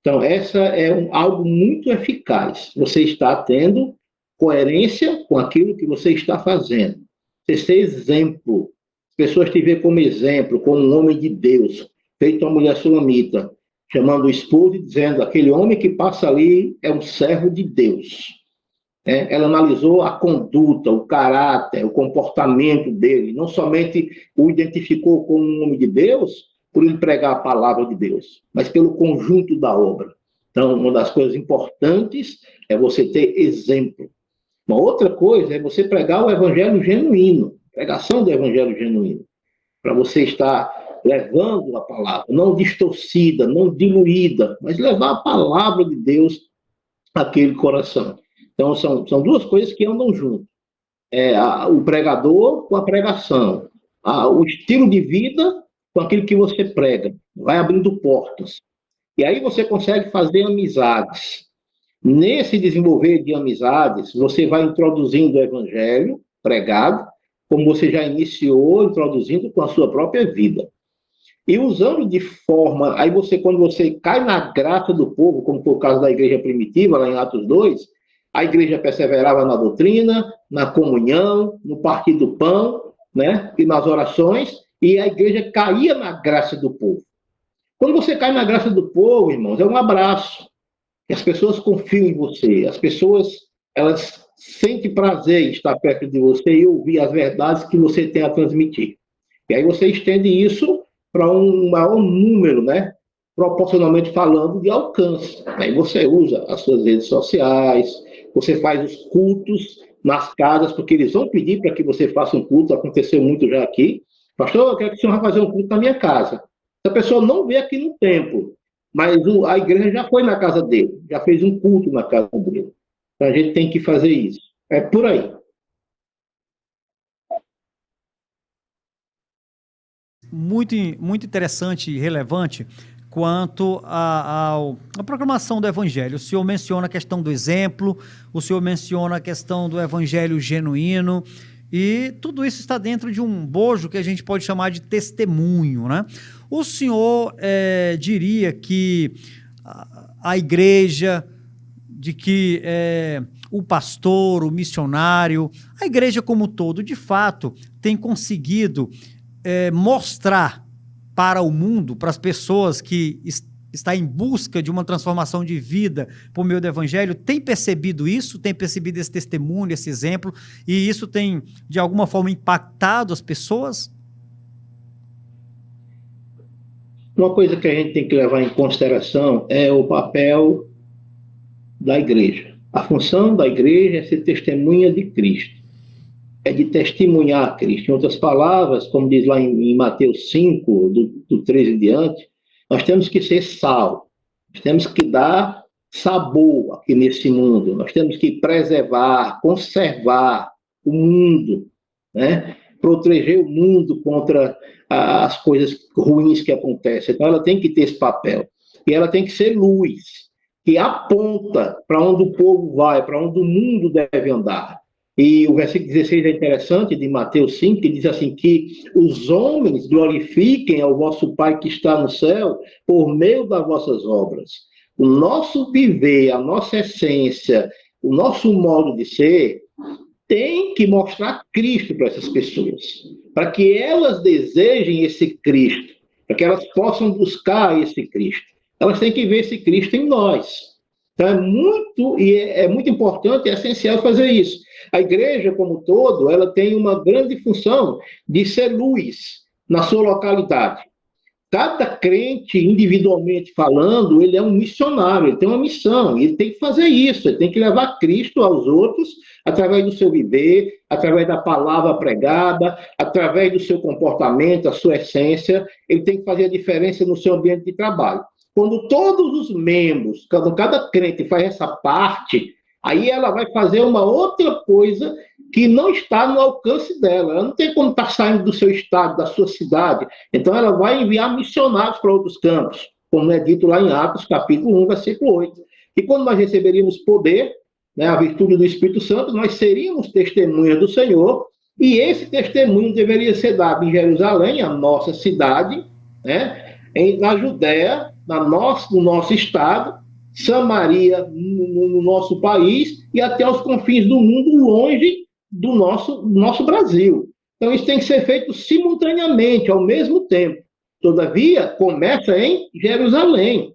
Então, essa é algo muito eficaz. Você está tendo coerência com aquilo que você está fazendo. Você ser exemplo. As pessoas te veem como exemplo, como um homem de Deus, feito uma mulher sulamita, chamando o esposo e dizendo, aquele homem que passa ali é um servo de Deus. Ela analisou a conduta, o caráter, o comportamento dele, não somente o identificou como um homem de Deus, por ele pregar a palavra de Deus, mas pelo conjunto da obra. Então, uma das coisas importantes é você ter exemplo. Uma outra coisa é você pregar o evangelho genuíno, pregação do evangelho genuíno, para você estar levando a palavra, não distorcida, não diluída, mas levar a palavra de Deus àquele coração. Então, são duas coisas que andam juntas. O pregador com a pregação, o estilo de vida com aquilo que você prega, vai abrindo portas. E aí você consegue fazer amizades. Nesse desenvolver de amizades, você vai introduzindo o evangelho pregado, como você já iniciou, introduzindo com a sua própria vida. E usando de forma... Aí quando você cai na graça do povo, como foi o caso da igreja primitiva, lá em Atos 2, a igreja perseverava na doutrina, na comunhão, no partir do pão, né? E nas orações, e a igreja caía na graça do povo. Quando você cai na graça do povo, irmãos, é um abraço. As pessoas confiam em você, as pessoas, elas sentem prazer em estar perto de você e ouvir as verdades que você tem a transmitir. E aí você estende isso para um maior número, né? Proporcionalmente falando, de alcance. Aí você usa as suas redes sociais, você faz os cultos nas casas, porque eles vão pedir para que você faça um culto, aconteceu muito já aqui. Pastor, eu quero que o senhor vá fazer um culto na minha casa. A pessoa não vê aqui no templo, mas a igreja já foi na casa dele, já fez um culto na casa dele. Então a gente tem que fazer isso. É por aí. Muito interessante e relevante quanto à proclamação do Evangelho. O senhor menciona a questão do exemplo, o senhor menciona a questão do Evangelho genuíno, e tudo isso está dentro de um bojo que a gente pode chamar de testemunho, né? O senhor diria que a igreja, de que o pastor, o missionário, a igreja como um todo, de fato, tem conseguido mostrar para o mundo, para as pessoas que estão em busca de uma transformação de vida por meio do Evangelho, tem percebido isso, tem percebido esse testemunho, esse exemplo, e isso tem, de alguma forma, impactado as pessoas? Uma coisa que a gente tem que levar em consideração é o papel da igreja. A função da igreja é ser testemunha de Cristo. É de testemunhar Cristo. Em outras palavras, como diz lá em Mateus 5, do 13 em diante, nós temos que ser sal. Nós temos que dar sabor aqui nesse mundo. Nós temos que preservar, conservar o mundo, né? Proteger o mundo contra as coisas ruins que acontecem. Então, ela tem que ter esse papel. E ela tem que ser luz, que aponta para onde o povo vai, para onde o mundo deve andar. E o versículo 16 é interessante, de Mateus 5, que diz assim, que os homens glorifiquem ao vosso Pai que está no céu por meio das vossas obras. O nosso viver, a nossa essência, o nosso modo de ser, tem que mostrar Cristo para essas pessoas, para que elas desejem esse Cristo, para que elas possam buscar esse Cristo. Elas têm que ver esse Cristo em nós. Então é muito importante e essencial fazer isso. A igreja, como um todo, ela tem uma grande função de ser luz na sua localidade. Cada crente, individualmente falando, ele é um missionário, ele tem uma missão, ele tem que fazer isso, ele tem que levar Cristo aos outros, através do seu viver, através da palavra pregada, através do seu comportamento, a sua essência, ele tem que fazer a diferença no seu ambiente de trabalho. Quando todos os membros, quando cada crente faz essa parte, aí ela vai fazer uma outra coisa que não está no alcance dela. Ela não tem como estar saindo do seu estado, da sua cidade. Então, ela vai enviar missionários para outros campos, como é dito lá em Atos, capítulo 1, versículo 8. E quando nós receberíamos poder, né, a virtude do Espírito Santo, nós seríamos testemunhas do Senhor, e esse testemunho deveria ser dado em Jerusalém, a nossa cidade, né, na Judéia, no nosso estado, Samaria, no nosso país, e até os confins do mundo, longe do nosso Brasil. Então, isso tem que ser feito simultaneamente, ao mesmo tempo. Todavia, começa em Jerusalém.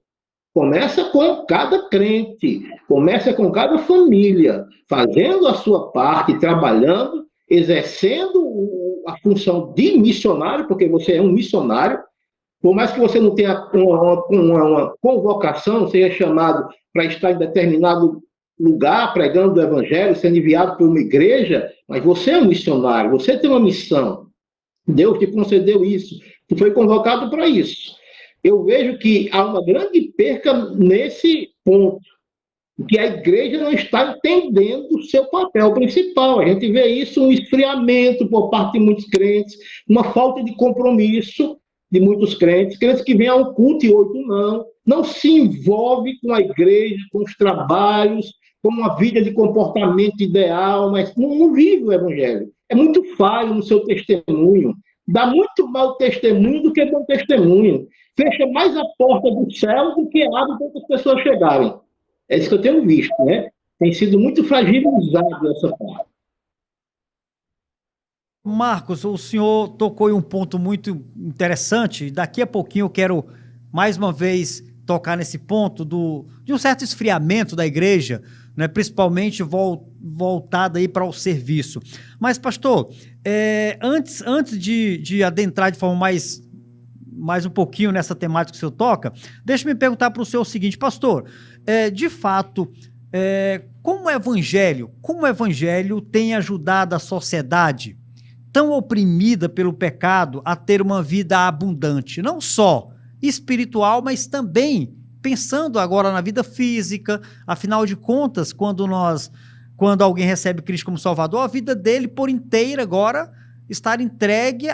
Começa com cada crente, começa com cada família, fazendo a sua parte, trabalhando, exercendo a função de missionário, porque você é um missionário. Por mais que você não tenha uma convocação, seja chamado para estar em determinado lugar pregando o evangelho, sendo enviado por uma igreja, mas você é um missionário, você tem uma missão. Deus te concedeu isso, tu foi convocado para isso. Eu vejo que há uma grande perca nesse ponto, que a igreja não está entendendo o seu papel principal. A gente vê isso, um esfriamento por parte de muitos crentes, uma falta de compromisso de muitos crentes que vêm ao culto e outros não se envolve com a igreja, com os trabalhos, com uma vida de comportamento ideal, mas não vive o evangelho. É muito falho no seu testemunho, dá muito mau testemunho do que bom testemunho. Fecha mais a porta do céu do que abre para as pessoas chegarem. É isso que eu tenho visto, né? Tem sido muito fragilizado essa parte. Marcos, o senhor tocou em um ponto muito interessante. Daqui a pouquinho eu quero, mais uma vez, tocar nesse ponto de um certo esfriamento da igreja, né? Principalmente voltada aí para o serviço. Mas, pastor, antes de adentrar de forma mais um pouquinho nessa temática que o senhor toca, deixa eu me perguntar para o senhor o seguinte, pastor, de fato, como o evangelho tem ajudado a sociedade tão oprimida pelo pecado a ter uma vida abundante, não só espiritual, mas também pensando agora na vida física. Afinal de contas, quando alguém recebe Cristo como Salvador, a vida dele por inteira agora estar entregue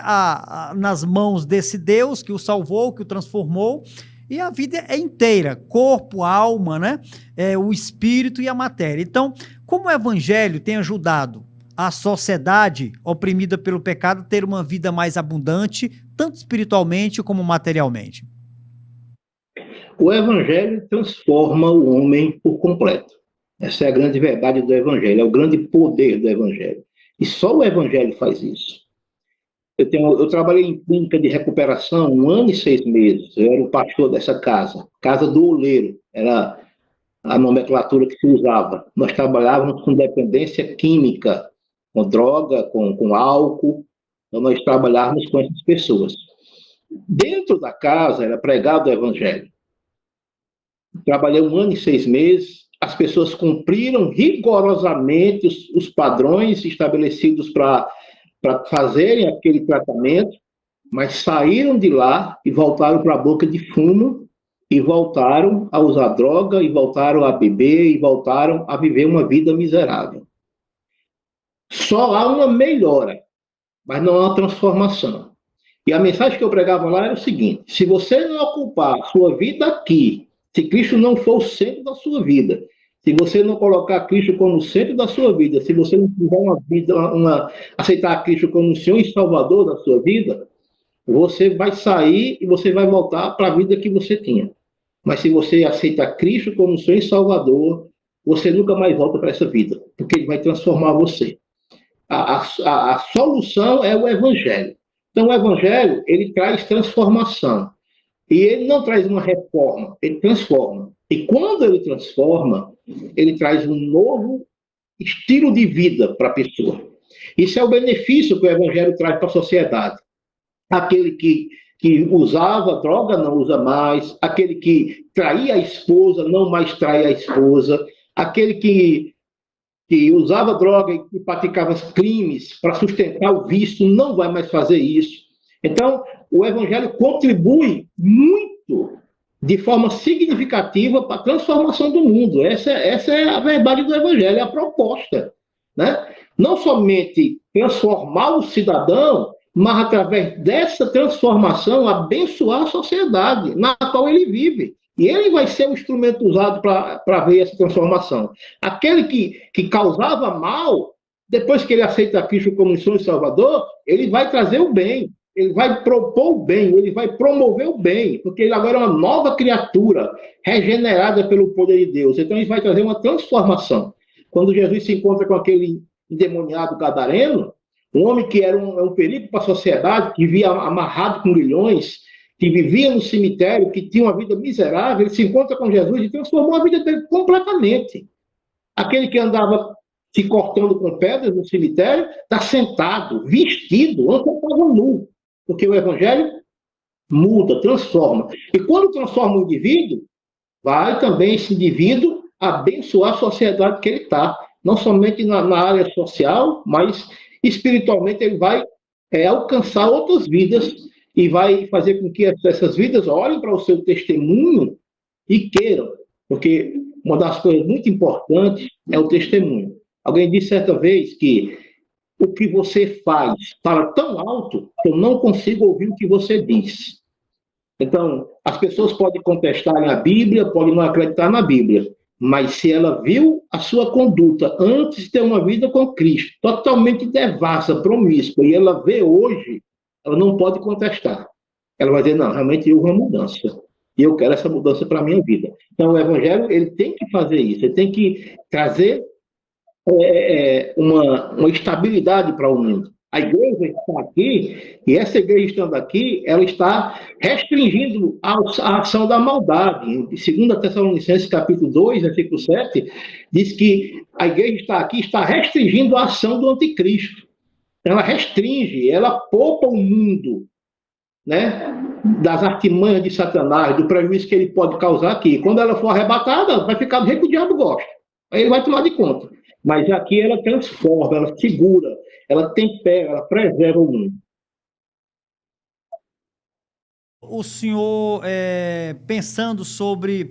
nas mãos desse Deus que o salvou, que o transformou, e a vida é inteira, corpo, alma, né? O espírito e a matéria. Então, como o evangelho tem ajudado a sociedade oprimida pelo pecado a ter uma vida mais abundante, tanto espiritualmente como materialmente? O evangelho transforma o homem por completo. Essa é a grande verdade do evangelho, é o grande poder do evangelho. E só o evangelho faz isso. Eu trabalhei em clínica de recuperação 1 ano e 6 meses. Eu era o pastor dessa casa do oleiro, era a nomenclatura que se usava. Nós trabalhávamos com dependência química, com droga, com álcool. Então nós trabalhávamos com essas pessoas. Dentro da casa era pregado o evangelho. Trabalhei 1 ano e 6 meses. As pessoas cumpriram rigorosamente os padrões estabelecidos para fazerem aquele tratamento, mas saíram de lá e voltaram para a boca de fumo, e voltaram a usar droga, e voltaram a beber, e voltaram a viver uma vida miserável. Só há uma melhora, mas não há uma transformação. E a mensagem que eu pregava lá era o seguinte: se você não ocupar a sua vida aqui, se Cristo não for o centro da sua vida, se você não colocar Cristo como o centro da sua vida, se você não tiver aceitar Cristo como o Senhor e Salvador da sua vida, você vai sair e você vai voltar para a vida que você tinha. Mas se você aceita Cristo como o Senhor e Salvador, você nunca mais volta para essa vida, porque Ele vai transformar você. A solução é o Evangelho. Então, o Evangelho, ele traz transformação. E ele não traz uma reforma, ele transforma. E quando ele transforma, ele traz um novo estilo de vida para a pessoa. Isso é o benefício que o Evangelho traz para a sociedade. Aquele que usava droga não usa mais, aquele que traía a esposa não mais trai a esposa, aquele que usava droga e praticava crimes para sustentar o vício não vai mais fazer isso. Então, o Evangelho contribui muito, de forma significativa, para a transformação do mundo. Essa é a verdade do Evangelho, é a proposta, né? Não somente transformar o cidadão, mas, através dessa transformação, abençoar a sociedade na qual ele vive. E ele vai ser o instrumento usado para ver essa transformação. Aquele que causava mal, depois que ele aceita Cristo como Senhor e Salvador, ele vai trazer o bem. Ele vai propor o bem, ele vai promover o bem, porque ele agora é uma nova criatura, regenerada pelo poder de Deus. Então, ele vai trazer uma transformação. Quando Jesus se encontra com aquele endemoniado gadareno, um homem que era um perigo para a sociedade, que vivia amarrado com grilhões, que vivia no cemitério, que tinha uma vida miserável, ele se encontra com Jesus e transformou a vida dele completamente. Aquele que andava se cortando com pedras no cemitério, está sentado, vestido, antes estava nu. Porque o Evangelho muda, transforma. E quando transforma o indivíduo, vai também esse indivíduo abençoar a sociedade que ele está. Não somente na área social, mas espiritualmente ele vai alcançar outras vidas e vai fazer com que essas vidas olhem para o seu testemunho e queiram. Porque uma das coisas muito importantes é o testemunho. Alguém disse certa vez que o que você faz fala tão alto que eu não consigo ouvir o que você diz. Então, as pessoas podem contestar a Bíblia, podem não acreditar na Bíblia, mas se ela viu a sua conduta antes de ter uma vida com Cristo, totalmente devassa, promíscua, e ela vê hoje, ela não pode contestar. Ela vai dizer, não, realmente houve uma mudança. E eu quero essa mudança para a minha vida. Então, o Evangelho, ele tem que fazer isso. Ele tem que trazer uma estabilidade para o mundo. A igreja está aqui, e essa igreja estando aqui, ela está restringindo a ação da maldade. Em 2 Tessalonicenses, capítulo 2, versículo 7, diz que a igreja está aqui, está restringindo a ação do anticristo. Ela restringe, ela poupa o mundo, né, das artimanhas de Satanás, do prejuízo que ele pode causar aqui. Quando ela for arrebatada, vai ficar do jeito que o diabo gosta. Aí ele vai tomar de conta. Mas aqui ela transforma, ela segura, ela tempera, ela preserva o mundo. O senhor, pensando sobre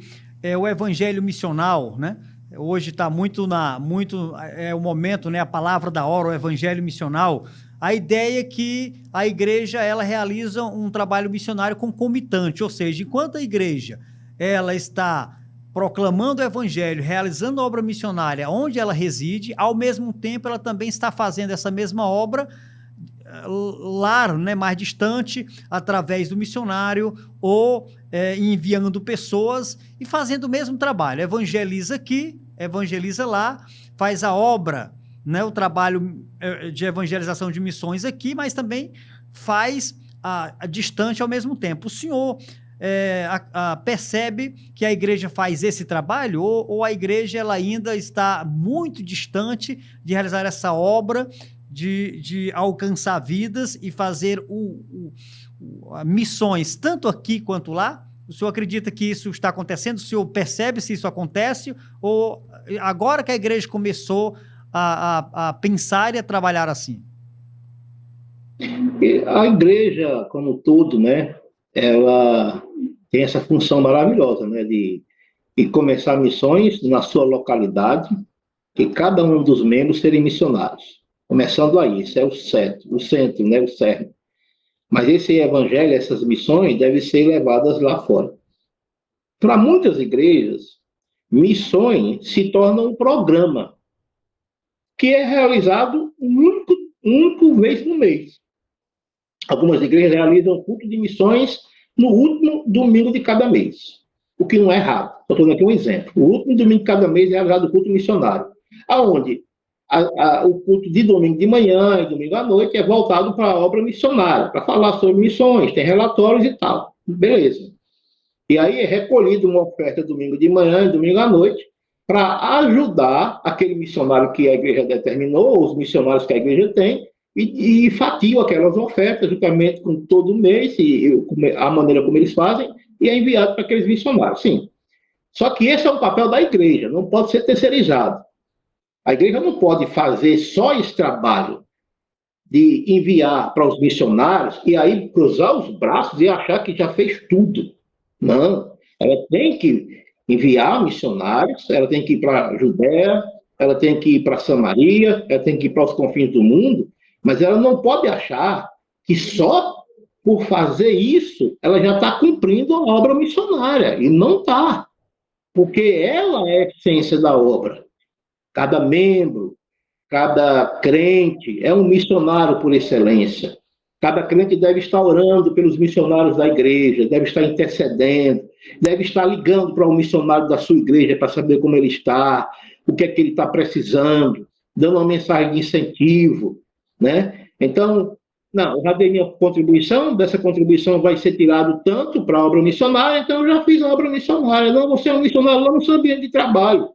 o evangelho missional, né? Hoje está muito o momento, né? A palavra da hora, o evangelho missional. A ideia é que a igreja ela realiza um trabalho missionário concomitante, ou seja, enquanto a igreja ela está proclamando o evangelho, realizando a obra missionária onde ela reside, ao mesmo tempo ela também está fazendo essa mesma obra lá, né, mais distante, através do missionário ou enviando pessoas e fazendo o mesmo trabalho. Evangeliza aqui, evangeliza lá, faz a obra, né, o trabalho de evangelização de missões aqui, mas também faz a distante ao mesmo tempo. O senhor percebe que a igreja faz esse trabalho ou a igreja ela ainda está muito distante de realizar essa obra de alcançar vidas e fazer missões tanto aqui quanto lá? O senhor acredita que isso está acontecendo? O senhor percebe se isso acontece? Ou agora que a igreja começou a pensar e a trabalhar assim? A igreja, como todo, né, ela tem essa função maravilhosa, né, de começar missões na sua localidade, que cada um dos membros serem missionários. Começando aí, isso é o centro, né, o cerne. Mas esse evangelho, essas missões, devem ser levadas lá fora. Para muitas igrejas, missões se tornam um programa que é realizado único vez no mês. Algumas igrejas realizam culto de missões no último domingo de cada mês, o que não é errado. Estou dando aqui um exemplo. O último domingo de cada mês é realizado o culto missionário, aonde o culto de domingo de manhã e domingo à noite é voltado para a obra missionária, para falar sobre missões, tem relatórios e tal. Beleza. E aí é recolhido uma oferta domingo de manhã e domingo à noite para ajudar aquele missionário que a igreja determinou, os missionários que a igreja tem, e fatiam aquelas ofertas juntamente com todo mês, e a maneira como eles fazem, e é enviado para aqueles missionários. Sim. Só que esse é o papel da igreja, não pode ser terceirizado. A igreja não pode fazer só esse trabalho de enviar para os missionários e aí cruzar os braços e achar que já fez tudo. Não. Ela tem que enviar missionários, ela tem que ir para a Judéia, ela tem que ir para Samaria, ela tem que ir para os confins do mundo, mas ela não pode achar que só por fazer isso ela já está cumprindo a obra missionária. E não está. Porque ela é a essência da obra. Cada membro, cada crente é um missionário por excelência. Cada crente deve estar orando pelos missionários da igreja, deve estar intercedendo, deve estar ligando para o missionário da sua igreja para saber como ele está, o que é que ele está precisando, dando uma mensagem de incentivo, né? Então, não, eu já dei minha contribuição, dessa contribuição vai ser tirado tanto para a obra missionária, então eu já fiz a obra missionária. Não, você é um missionário lá no seu ambiente de trabalho.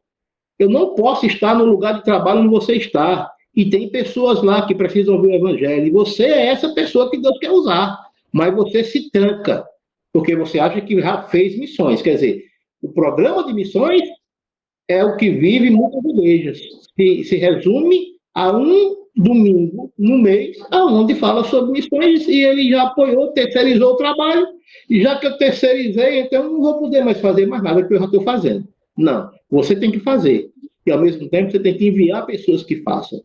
Eu não posso estar no lugar de trabalho onde você está. E tem pessoas lá que precisam ouvir o evangelho. E você é essa pessoa que Deus quer usar. Mas você se tranca, porque você acha que já fez missões. Quer dizer, o programa de missões é o que vive muitas igrejas. Se resume a um domingo no mês, onde fala sobre missões, e ele já apoiou, terceirizou o trabalho, e já que eu terceirizei, então eu não vou poder mais fazer mais nada que eu já estou fazendo. Não, você tem que fazer. E, ao mesmo tempo, você tem que enviar pessoas que façam.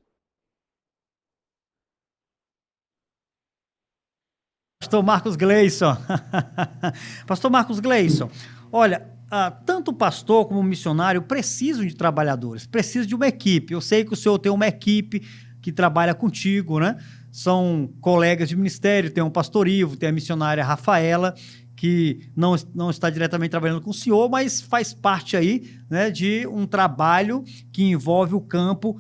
Pastor Marcos Gleison. Pastor Marcos Gleison, olha, tanto o pastor como o missionário precisam de trabalhadores, precisam de uma equipe. Eu sei que o senhor tem uma equipe que trabalha contigo, né? São colegas de ministério, tem um pastor Ivo, tem a missionária Rafaela, que não está diretamente trabalhando com o senhor, mas faz parte aí, né, de um trabalho que envolve o campo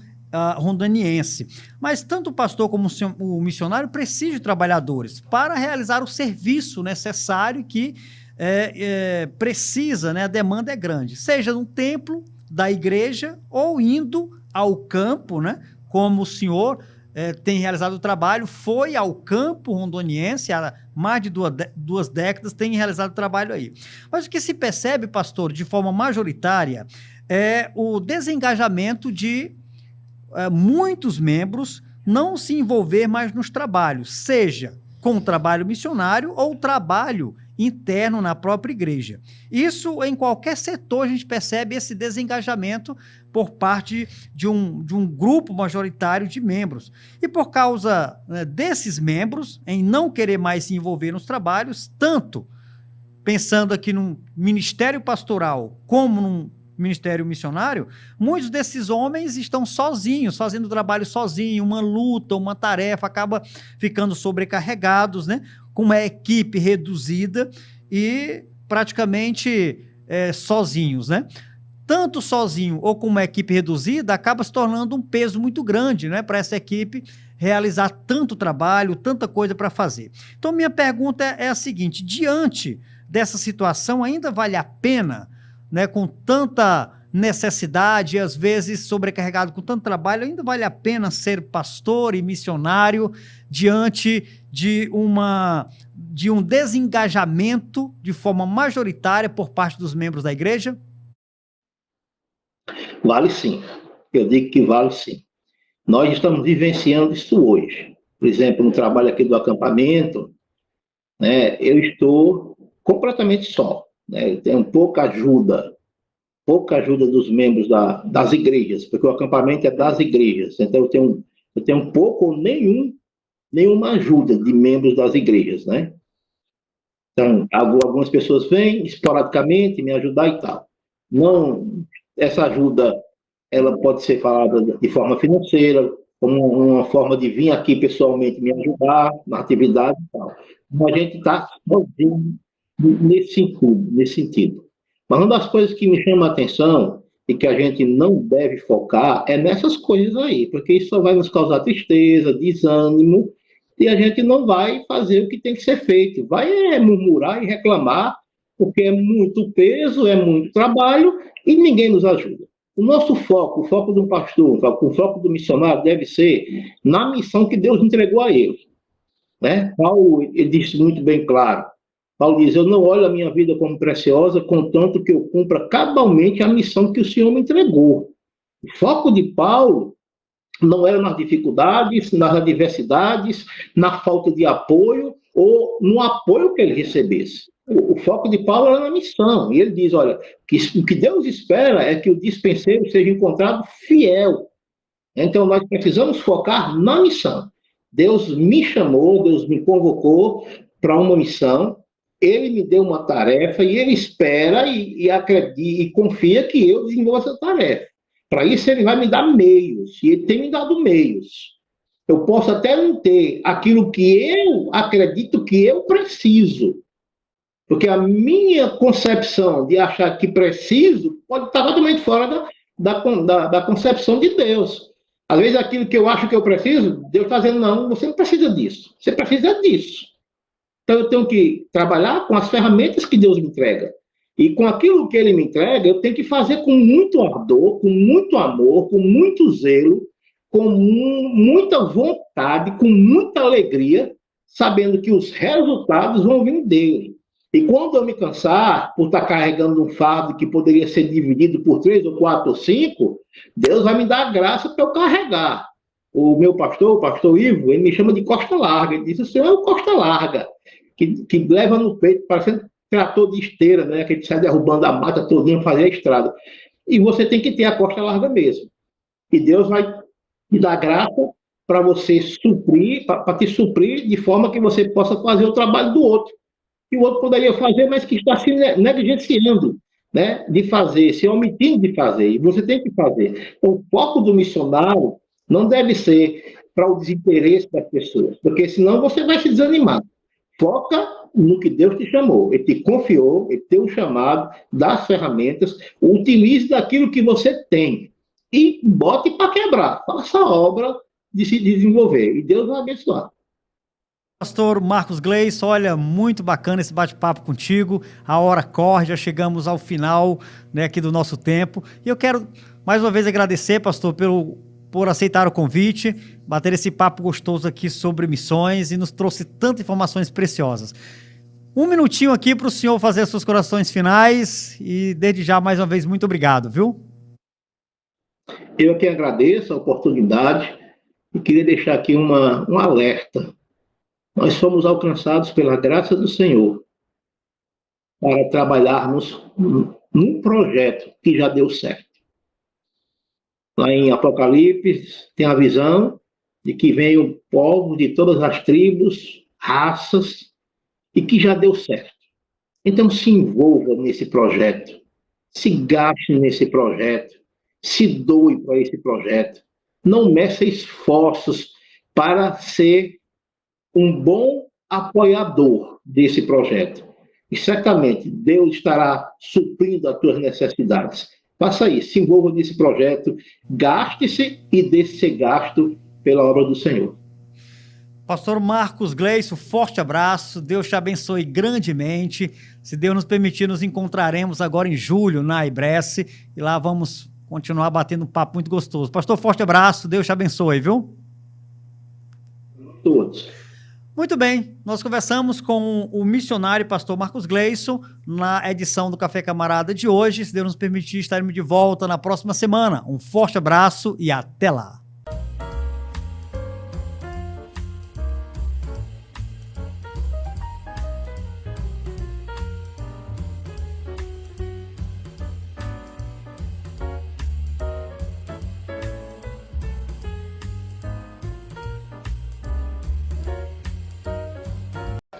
rondoniense. Mas tanto o pastor como o missionário precisam de trabalhadores para realizar o serviço necessário que precisa, né? A demanda é grande, seja no templo da igreja ou indo ao campo, né? Como o senhor tem realizado o trabalho, foi ao campo rondoniense há mais de duas décadas, tem realizado o trabalho aí. Mas o que se percebe, pastor, de forma majoritária, é o desengajamento de muitos membros não se envolver mais nos trabalhos, seja com o trabalho missionário ou trabalho interno na própria igreja. Isso, em qualquer setor, a gente percebe esse desengajamento por parte de um grupo majoritário de membros. E por causa desses membros, em não querer mais se envolver nos trabalhos, tanto pensando aqui num ministério pastoral como num ministério missionário, muitos desses homens estão sozinhos, fazendo o trabalho sozinho, uma luta, uma tarefa, acaba ficando sobrecarregados, né? Com uma equipe reduzida e praticamente sozinhos, né? Tanto sozinho ou com uma equipe reduzida, acaba se tornando um peso muito grande, né, para essa equipe realizar tanto trabalho, tanta coisa para fazer. Então, minha pergunta é a seguinte: diante dessa situação, ainda vale a pena, né, com tanta necessidade, às vezes sobrecarregado com tanto trabalho, ainda vale a pena ser pastor e missionário diante de um desengajamento de forma majoritária por parte dos membros da igreja? Vale sim. Eu digo que vale sim. Nós estamos vivenciando isso hoje. Por exemplo, no trabalho aqui do acampamento, né, eu estou completamente só. Né, eu tenho pouca ajuda dos membros das igrejas, porque o acampamento é das igrejas. Então, eu tenho pouco ou nenhuma ajuda de membros das igrejas, né? Então, algumas pessoas vêm esporadicamente me ajudar e tal. Não, essa ajuda, ela pode ser falada de forma financeira, como uma forma de vir aqui pessoalmente me ajudar na atividade e tal. Mas a gente está sozinho nesse sentido. Mas uma das coisas que me chama a atenção e que a gente não deve focar é nessas coisas aí, porque isso só vai nos causar tristeza, desânimo, e a gente não vai fazer o que tem que ser feito. Vai murmurar e reclamar, porque é muito peso, é muito trabalho, e ninguém nos ajuda. O nosso foco, o foco do pastor, o foco do missionário deve ser na missão que Deus entregou a ele. Né? Paulo, ele disse muito bem claro, Paulo diz: eu não olho a minha vida como preciosa, contanto que eu cumpra cabalmente a missão que o Senhor me entregou. O foco de Paulo não era nas dificuldades, nas adversidades, na falta de apoio ou no apoio que ele recebesse. O foco de Paulo era na missão. E ele diz, olha, o que Deus espera é que o dispenseiro seja encontrado fiel. Então, nós precisamos focar na missão. Deus me chamou, Deus me convocou para uma missão, ele me deu uma tarefa e ele espera e acredita e confia que eu desenvolva essa tarefa. Para isso, ele vai me dar meios, e ele tem me dado meios. Eu posso até não ter aquilo que eu acredito que eu preciso, porque a minha concepção de achar que preciso pode estar totalmente fora da concepção de Deus. Às vezes, aquilo que eu acho que eu preciso, Deus está dizendo, não, você não precisa disso, você precisa disso. Então, eu tenho que trabalhar com as ferramentas que Deus me entrega. E com aquilo que Ele me entrega, eu tenho que fazer com muito ardor, com muito amor, com muito zelo, com muita vontade, com muita alegria, sabendo que os resultados vão vir dele. E quando eu me cansar por estar carregando um fardo que poderia ser dividido por 3 ou 4 ou 5, Deus vai me dar graça para eu carregar. O meu pastor, o pastor Ivo, ele me chama de costa larga. Ele diz: o senhor é o costa larga, que leva no peito, parecendo trator de esteira, né? Que ele sai derrubando a mata todinha para fazer a estrada. E você tem que ter a costa larga mesmo. E Deus vai te dar graça para você suprir, para te suprir de forma que você possa fazer o trabalho do outro. Que o outro poderia fazer, mas que está se negligenciando, né, de fazer, se omitindo de fazer. E você tem que fazer. Então, o foco do missionário não deve ser para o desinteresse das pessoas, porque senão você vai se desanimar. Foca no que Deus te chamou. Ele te confiou, ele tem um chamado, dá as ferramentas, utilize daquilo que você tem e bote para quebrar. Faça a obra de se desenvolver. E Deus vai abençoar. Pastor Marcos Gleison, olha, muito bacana esse bate-papo contigo. A hora corre, já chegamos ao final, né, aqui do nosso tempo. E eu quero mais uma vez agradecer, pastor, por aceitar o convite, bater esse papo gostoso aqui sobre missões e nos trouxe tantas informações preciosas. Um minutinho aqui para o senhor fazer as suas corações finais e desde já, mais uma vez, muito obrigado, viu? Eu que agradeço a oportunidade e queria deixar aqui um alerta. Nós fomos alcançados pela graça do Senhor para trabalharmos num projeto que já deu certo. Lá em Apocalipse tem a visão de que vem o povo de todas as tribos, raças, e que já deu certo. Então se envolva nesse projeto, se gaste nesse projeto, se doe para esse projeto. Não meça esforços para ser um bom apoiador desse projeto. E certamente Deus estará suprindo as tuas necessidades. Faça isso, se envolva nesse projeto, gaste-se e deixe ser gasto pela obra do Senhor. Pastor Marcos Gleison, forte abraço, Deus te abençoe grandemente. Se Deus nos permitir, nos encontraremos agora em julho na Ibresse e lá vamos continuar batendo um papo muito gostoso. Pastor, forte abraço, Deus te abençoe, viu? Todos. Muito bem, nós conversamos com o missionário pastor Marcos Gleison na edição do Café Camarada de hoje. Se Deus nos permitir, estaremos de volta na próxima semana. Um forte abraço e até lá.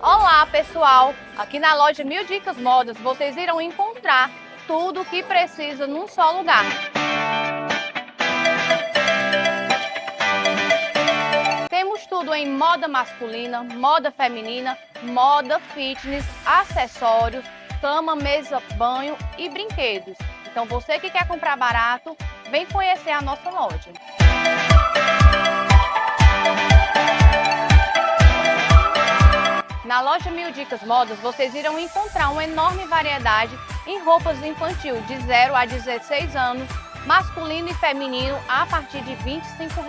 Olá pessoal, aqui na loja Mil Dicas Modas vocês irão encontrar tudo o que precisa num só lugar. Temos tudo em moda masculina, moda feminina, moda fitness, acessórios, cama, mesa, banho e brinquedos. Então você que quer comprar barato, vem conhecer a nossa loja. Na loja Mil Dicas Modas, vocês irão encontrar uma enorme variedade em roupas infantil de 0 a 16 anos, masculino e feminino a partir de R$ 25.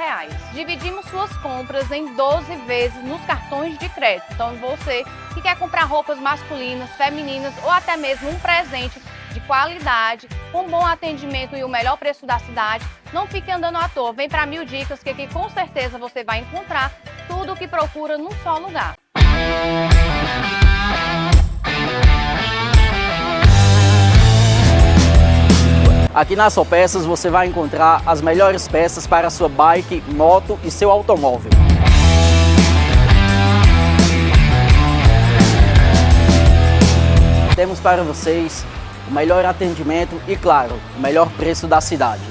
Dividimos suas compras em 12 vezes nos cartões de crédito. Então você que quer comprar roupas masculinas, femininas ou até mesmo um presente de qualidade, com bom atendimento e o melhor preço da cidade, não fique andando à toa. Vem para Mil Dicas que aqui com certeza você vai encontrar tudo o que procura num só lugar. Aqui na Sopeças você vai encontrar as melhores peças para a sua bike, moto e seu automóvel. Temos para vocês o melhor atendimento e, claro, o melhor preço da cidade.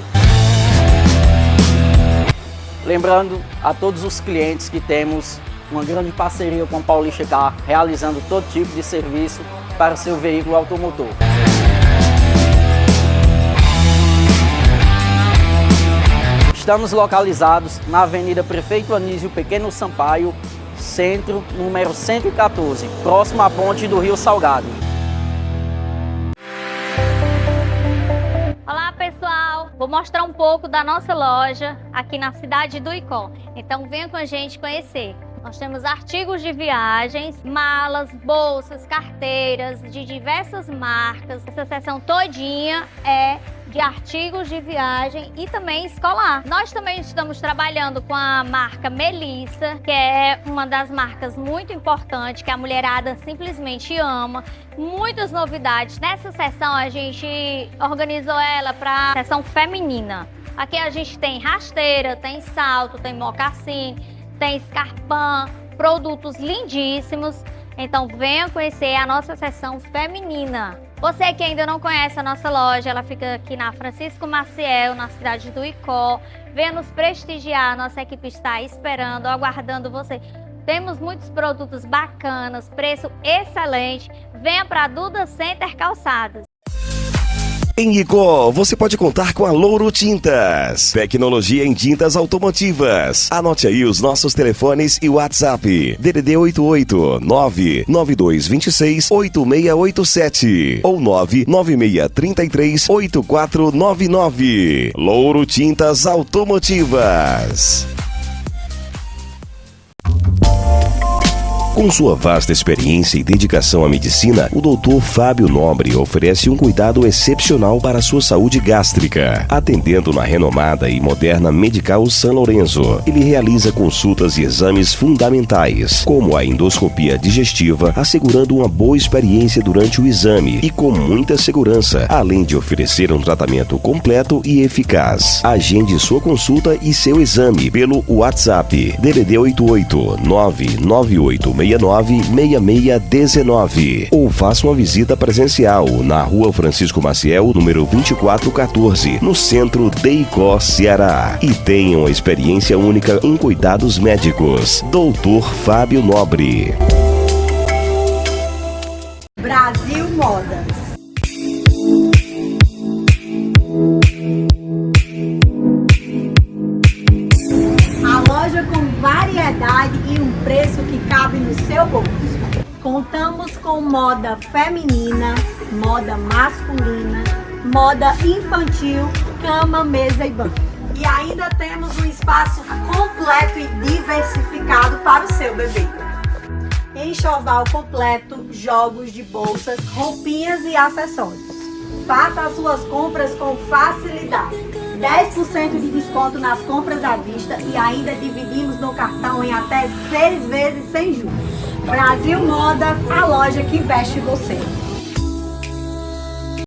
Lembrando a todos os clientes que temos uma grande parceria com a Paulista Car, realizando todo tipo de serviço para o seu veículo automotor. Estamos localizados na Avenida Prefeito Anísio Pequeno Sampaio, centro, número 114, próximo à ponte do Rio Salgado. Olá pessoal, vou mostrar um pouco da nossa loja aqui na cidade do Icó. Então venha com a gente conhecer. Nós temos artigos de viagens, malas, bolsas, carteiras de diversas marcas. Essa seção todinha é de artigos de viagem e também escolar. Nós também estamos trabalhando com a marca Melissa, que é uma das marcas muito importantes, que a mulherada simplesmente ama. Muitas novidades. Nessa seção a gente organizou ela para a seção feminina. Aqui a gente tem rasteira, tem salto, tem mocassim, tem escarpão, produtos lindíssimos. Então venha conhecer a nossa seção feminina. Você que ainda não conhece a nossa loja, ela fica aqui na Francisco Maciel, na cidade do Icó. Venha nos prestigiar, nossa equipe está esperando, aguardando você. Temos muitos produtos bacanas, preço excelente. Venha para a Duda Center Calçados. Em Icó, você pode contar com a Louro Tintas. Tecnologia em tintas automotivas. Anote aí os nossos telefones e WhatsApp. DDD 88 99226 8687 ou 99633 8499. Louro Tintas Automotivas. Com sua vasta experiência e dedicação à medicina, o Dr. Fábio Nobre oferece um cuidado excepcional para a sua saúde gástrica. Atendendo na renomada e moderna Medical São Lourenço, ele realiza consultas e exames fundamentais, como a endoscopia digestiva, assegurando uma boa experiência durante o exame e com muita segurança, além de oferecer um tratamento completo e eficaz. Agende sua consulta e seu exame pelo WhatsApp DDD 88 998 6619 ou faça uma visita presencial na Rua Francisco Maciel, número 2414, no centro de Icó, Ceará. E tenha uma experiência única em cuidados médicos. Dr. Fábio Nobre. Brasil Modas. Com variedade e um preço que cabe no seu bolso. Contamos com moda feminina, moda masculina, moda infantil, cama, mesa e banco. E ainda temos um espaço completo e diversificado para o seu bebê. Enxoval completo, jogos de bolsas, roupinhas e acessórios. Faça as suas compras com facilidade. 10% de desconto nas compras à vista e ainda dividimos no cartão em até 6 vezes sem juros. Brasil Modas, a loja que veste você.